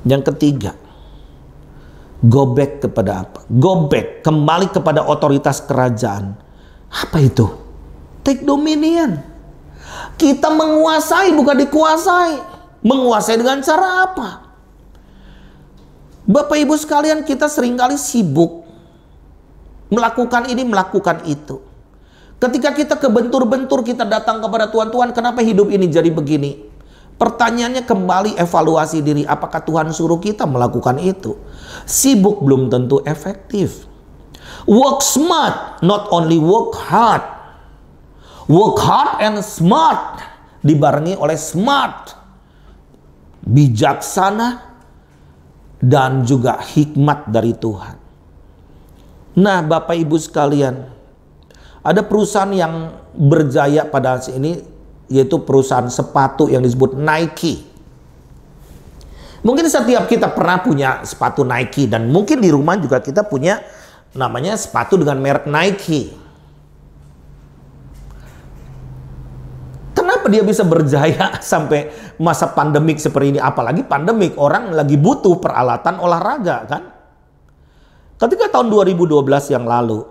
Yang ketiga, go back kepada apa? Go back, kembali kepada otoritas kerajaan. Apa itu? Take dominion. Kita menguasai, bukan dikuasai. Menguasai dengan cara apa? Bapak Ibu sekalian, kita seringkali sibuk melakukan ini, melakukan itu. Ketika kita kebentur-bentur, kita datang kepada Tuhan, Tuhan kenapa hidup ini jadi begini? Pertanyaannya kembali evaluasi diri, apakah Tuhan suruh kita melakukan itu? Sibuk belum tentu efektif. Work smart, not only work hard. Work hard and smart dibarengi oleh smart, bijaksana, dan juga hikmat dari Tuhan. Nah, Bapak Ibu sekalian, ada perusahaan yang berjaya pada saat ini, yaitu perusahaan sepatu yang disebut Nike. Mungkin setiap kita pernah punya sepatu Nike, dan mungkin di rumah juga kita punya namanya sepatu dengan merek Nike. Kenapa dia bisa berjaya sampai masa pandemik seperti ini? Apalagi pandemik, orang lagi butuh peralatan olahraga kan? Ketika tahun 2012 yang lalu,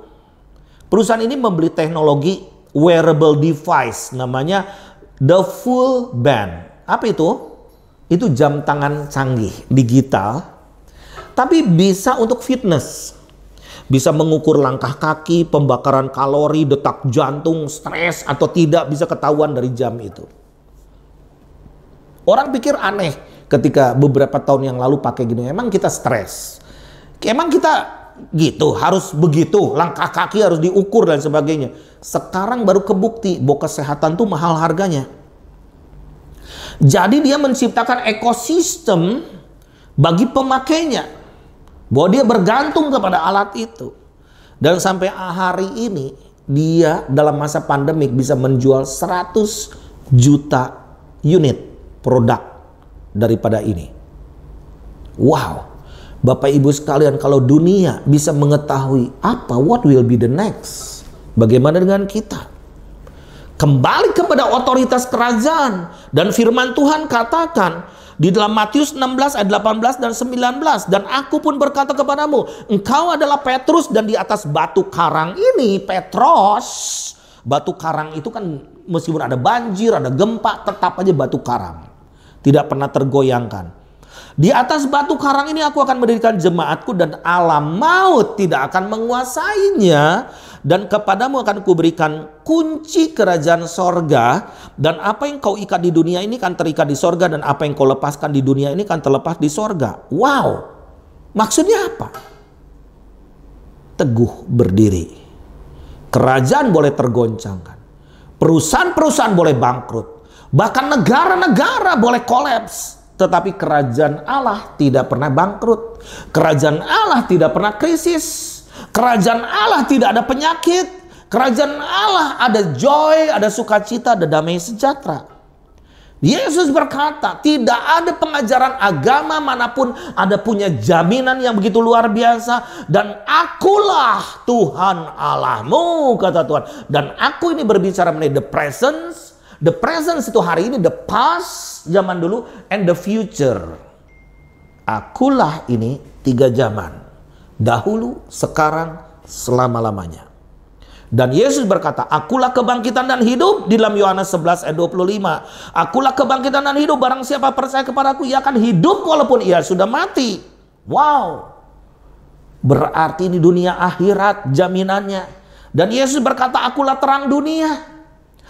perusahaan ini membeli teknologi wearable device, namanya The Full Band. Apa itu? Itu jam tangan canggih, digital, tapi bisa untuk fitness. Bisa mengukur langkah kaki, pembakaran kalori, detak jantung, stres atau tidak, bisa ketahuan dari jam itu. Orang pikir aneh ketika beberapa tahun yang lalu pakai gini. Emang kita stres? Emang kita gitu, harus begitu, langkah kaki harus diukur dan sebagainya. Sekarang baru kebukti bahwa kesehatan tuh mahal harganya. Jadi dia menciptakan ekosistem bagi pemakainya, bahwa dia bergantung kepada alat itu. Dan sampai hari ini dia dalam masa pandemik bisa menjual 100 juta unit produk daripada ini. Wow, Bapak Ibu sekalian, kalau dunia bisa mengetahui what will be the next, bagaimana dengan kita? Kembali kepada otoritas kerajaan. Dan firman Tuhan katakan di dalam Matius 16 ayat 18 dan 19, dan aku pun berkata kepadamu, engkau adalah Petrus, dan di atas batu karang ini, Petros, batu karang itu kan meskipun ada banjir, ada gempa, tetap aja batu karang, tidak pernah tergoyangkan. Di atas batu karang ini aku akan mendirikan jemaatku, dan alam maut tidak akan menguasainya. Dan kepadamu akan kuberikan kunci kerajaan sorga. Dan apa yang kau ikat di dunia ini kan terikat di sorga, dan apa yang kau lepaskan di dunia ini kan terlepas di sorga. Wow, maksudnya apa? Teguh berdiri. Kerajaan boleh tergoncangkan, perusahaan-perusahaan boleh bangkrut, bahkan negara-negara boleh kolaps. Tetapi kerajaan Allah tidak pernah bangkrut. Kerajaan Allah tidak pernah krisis. Kerajaan Allah tidak ada penyakit. Kerajaan Allah ada joy, ada sukacita, ada damai sejahtera. Yesus berkata, tidak ada pengajaran agama manapun ada punya jaminan yang begitu luar biasa. Dan akulah Tuhan Allahmu, kata Tuhan. Dan aku ini berbicara mengenai the presence. The presence itu hari ini, the past zaman dulu, and the future. Akulah ini 3 zaman. Dahulu, sekarang, selama-lamanya. Dan Yesus berkata, akulah kebangkitan dan hidup, di dalam Yohanes 11 ayat 25. Akulah kebangkitan dan hidup, barang siapa percaya kepadaku, ia akan hidup walaupun ia sudah mati. Wow. Berarti ini dunia akhirat jaminannya. Dan Yesus berkata, akulah terang dunia.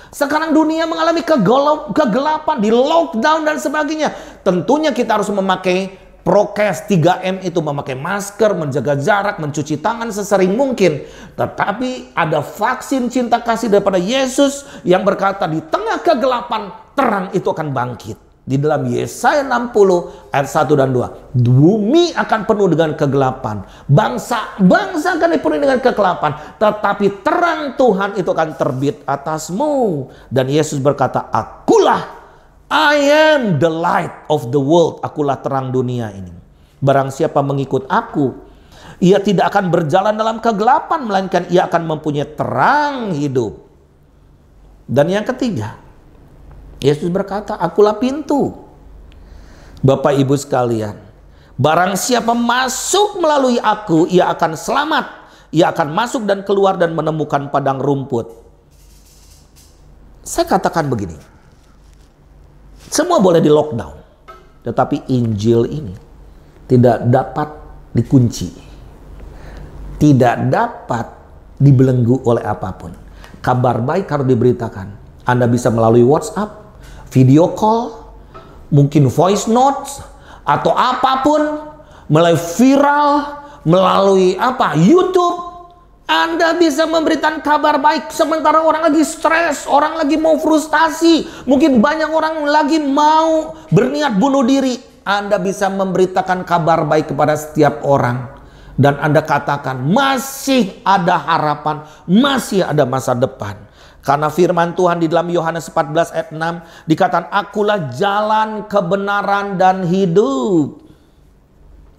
Sekarang dunia mengalami kegelapan, di lockdown dan sebagainya. Tentunya kita harus memakai prokes 3M itu, memakai masker, menjaga jarak, mencuci tangan sesering mungkin. Tetapi ada vaksin cinta kasih daripada Yesus yang berkata di tengah kegelapan terang itu akan bangkit. Di dalam Yesaya 60 ayat 1 dan 2. Bumi akan penuh dengan kegelapan. Bangsa akan dipenuhi dengan kegelapan. Tetapi terang Tuhan itu akan terbit atasmu. Dan Yesus berkata, akulah, I am the light of the world. Akulah terang dunia ini. Barang siapa mengikut aku, ia tidak akan berjalan dalam kegelapan, melainkan ia akan mempunyai terang hidup. Dan yang ketiga, Yesus berkata, akulah pintu. Bapak Ibu sekalian, barang siapa masuk melalui aku, ia akan selamat. Ia akan masuk dan keluar dan menemukan padang rumput. Saya katakan begini, semua boleh di lockdown, tetapi Injil ini tidak dapat dikunci, tidak dapat dibelenggu oleh apapun. Kabar baik harus diberitakan. Anda bisa melalui WhatsApp, video call, mungkin voice notes, atau apapun, melalui viral, melalui YouTube. Anda bisa memberikan kabar baik sementara orang lagi stres, orang lagi mau frustasi, mungkin banyak orang lagi mau berniat bunuh diri. Anda bisa memberitakan kabar baik kepada setiap orang. Dan Anda katakan masih ada harapan, masih ada masa depan. Karena firman Tuhan di dalam Yohanes 14 ayat 6 dikatakan, akulah jalan, kebenaran, dan hidup.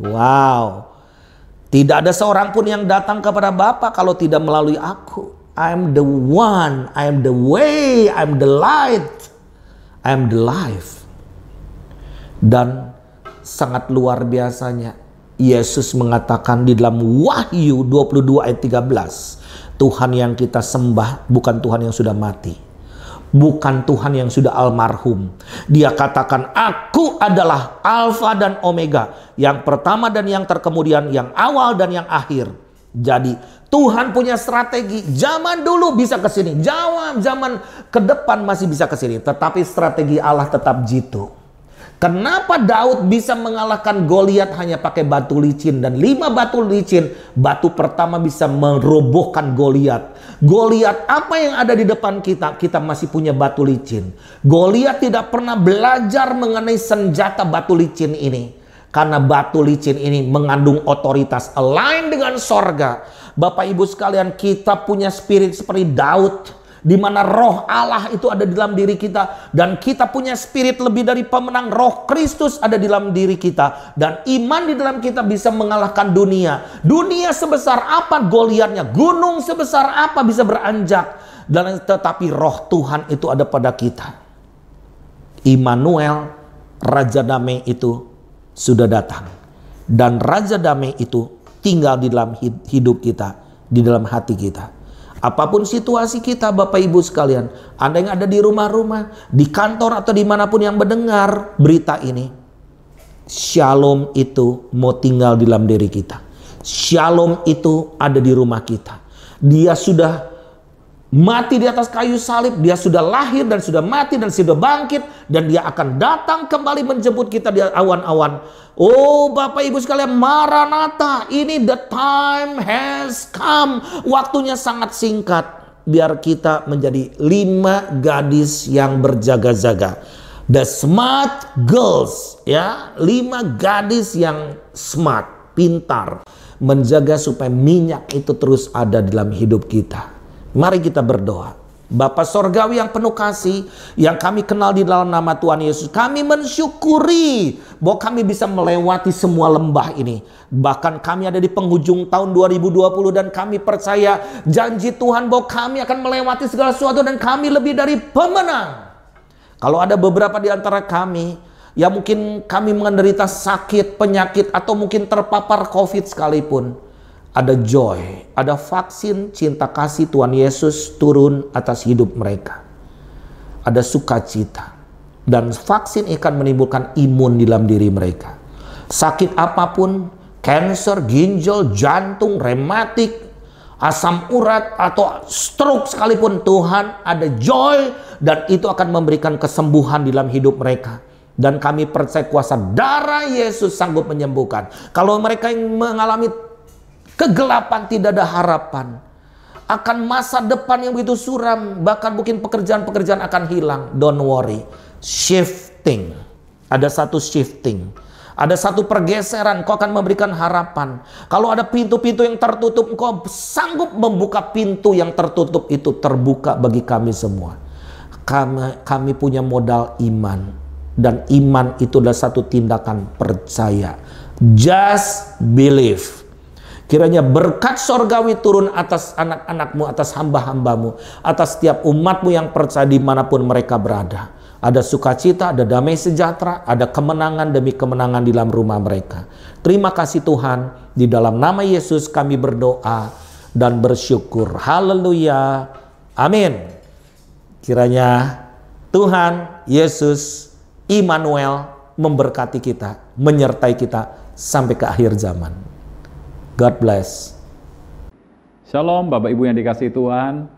Wow. Tidak ada seorang pun yang datang kepada Bapa kalau tidak melalui aku. I am the one, I am the way, I am the light, I am the life. Dan sangat luar biasanya, Yesus mengatakan di dalam Wahyu 22 ayat 13, Tuhan yang kita sembah bukan Tuhan yang sudah mati, bukan Tuhan yang sudah almarhum. Dia katakan, aku adalah Alfa dan Omega, yang pertama dan yang terkemudian, yang awal dan yang akhir. Jadi Tuhan punya strategi. Zaman dulu bisa ke sini, zaman ke depan masih bisa ke sini, tetapi strategi Allah tetap jitu. Kenapa Daud bisa mengalahkan Goliat hanya pakai batu licin, dan 5 batu licin, batu pertama bisa merobohkan Goliat. Goliat apa yang ada di depan kita? Kita masih punya batu licin. Goliat tidak pernah belajar mengenai senjata batu licin ini. Karena batu licin ini mengandung otoritas, align dengan sorga. Bapak Ibu sekalian, kita punya spirit seperti Daud, di mana roh Allah itu ada di dalam diri kita. Dan kita punya spirit lebih dari pemenang, roh Kristus ada di dalam diri kita. Dan iman di dalam kita bisa mengalahkan dunia. Dunia sebesar apa Goliatnya, gunung sebesar apa bisa beranjak. Dan tetapi roh Tuhan itu ada pada kita. Immanuel, Raja Damai itu sudah datang. Dan Raja Damai itu tinggal di dalam hidup kita, di dalam hati kita. Apapun situasi kita Bapak Ibu sekalian, Anda yang ada di rumah-rumah, di kantor atau dimanapun yang mendengar berita ini, Shalom itu mau tinggal di dalam diri kita. Shalom itu ada di rumah kita. Dia sudah mati di atas kayu salib, dia sudah lahir dan sudah mati dan sudah bangkit, dan dia akan datang kembali menjemput kita di awan-awan. Oh Bapak Ibu sekalian, Maranatha, ini the time has come. Waktunya sangat singkat, biar kita menjadi 5 gadis yang berjaga-jaga. The smart girls, ya, 5 gadis yang smart, pintar, menjaga supaya minyak itu terus ada dalam hidup kita. Mari kita berdoa. Bapa Sorgawi yang penuh kasih, yang kami kenal di dalam nama Tuhan Yesus, kami mensyukuri bahwa kami bisa melewati semua lembah ini. Bahkan kami ada di penghujung tahun 2020 dan kami percaya janji Tuhan bahwa kami akan melewati segala sesuatu dan kami lebih dari pemenang. Kalau ada beberapa di antara kami yang mungkin kami menderita sakit, penyakit, atau mungkin terpapar COVID sekalipun, ada joy, ada vaksin cinta kasih Tuhan Yesus turun atas hidup mereka. Ada sukacita. Dan vaksin akan menimbulkan imun di dalam diri mereka. Sakit apapun, kanker, ginjal, jantung, rematik, asam urat, atau stroke sekalipun, Tuhan ada joy, dan itu akan memberikan kesembuhan di dalam hidup mereka. Dan kami percaya kuasa darah Yesus sanggup menyembuhkan. Kalau mereka yang mengalami kegelapan, tidak ada harapan, akan masa depan yang begitu suram, bahkan mungkin pekerjaan-pekerjaan akan hilang, don't worry. Shifting, ada satu shifting, ada satu pergeseran, kau akan memberikan harapan. Kalau ada pintu-pintu yang tertutup, kau sanggup membuka pintu yang tertutup itu terbuka bagi kami semua. Kami punya modal iman, dan iman itu adalah satu tindakan percaya. Just believe. Kiranya berkat sorgawi turun atas anak-anakmu, atas hamba-hambamu, atas setiap umatmu yang percaya dimanapun mereka berada. Ada sukacita, ada damai sejahtera, ada kemenangan demi kemenangan di dalam rumah mereka. Terima kasih Tuhan, di dalam nama Yesus kami berdoa dan bersyukur. Haleluya. Amin. Kiranya Tuhan Yesus Immanuel memberkati kita, menyertai kita sampai ke akhir zaman. God bless. Shalom Bapak Ibu yang dikasihi Tuhan.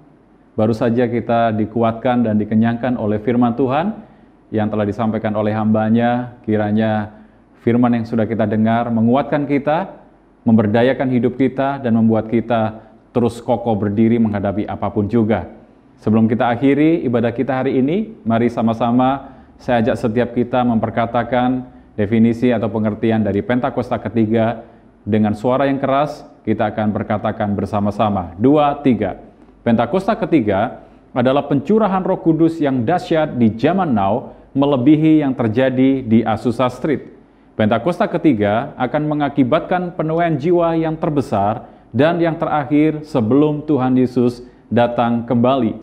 Baru saja kita dikuatkan dan dikenyangkan oleh firman Tuhan yang telah disampaikan oleh hambanya. Kiranya firman yang sudah kita dengar menguatkan kita, memberdayakan hidup kita, dan membuat kita terus kokoh berdiri menghadapi apapun juga. Sebelum kita akhiri ibadah kita hari ini, mari sama-sama saya ajak setiap kita memperkatakan definisi atau pengertian dari Pentakosta ketiga. Dengan suara yang keras, kita akan berkatakan bersama-sama. 2, 3. Pentakosta ketiga adalah pencurahan Roh Kudus yang dahsyat di zaman now, melebihi yang terjadi di Azusa Street. Pentakosta ketiga akan mengakibatkan penuaian jiwa yang terbesar dan yang terakhir sebelum Tuhan Yesus datang kembali.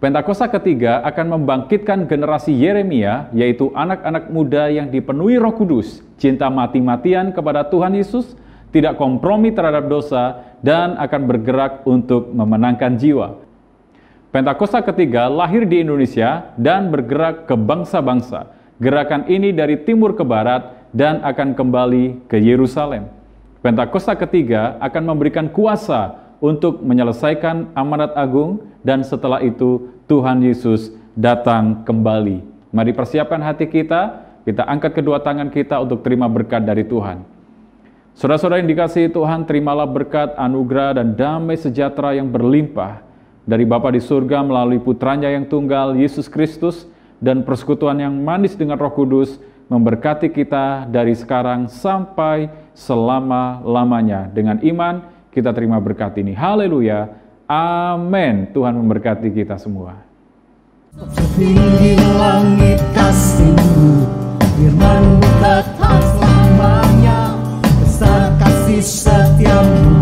Pentakosta ketiga akan membangkitkan generasi Yeremia, yaitu anak-anak muda yang dipenuhi Roh Kudus, cinta mati-matian kepada Tuhan Yesus, tidak kompromi terhadap dosa, dan akan bergerak untuk memenangkan jiwa. Pentakosta ketiga lahir di Indonesia dan bergerak ke bangsa-bangsa. Gerakan ini dari timur ke barat dan akan kembali ke Yerusalem. Pentakosta ketiga akan memberikan kuasa untuk menyelesaikan amanat agung, dan setelah itu Tuhan Yesus datang kembali. Mari persiapkan hati kita, kita angkat kedua tangan kita untuk terima berkat dari Tuhan. Saudara-saudara yang dikasihi Tuhan, terimalah berkat, anugerah, dan damai sejahtera yang berlimpah dari Bapa di surga melalui putranya yang tunggal, Yesus Kristus, dan persekutuan yang manis dengan Roh Kudus memberkati kita dari sekarang sampai selama-lamanya. Dengan iman kita terima berkat ini. Haleluya. Amin. Tuhan memberkati kita semua. Setinggi langit kasih-Mu, firman-Mu tetap selamanya, besar kasih setiamu.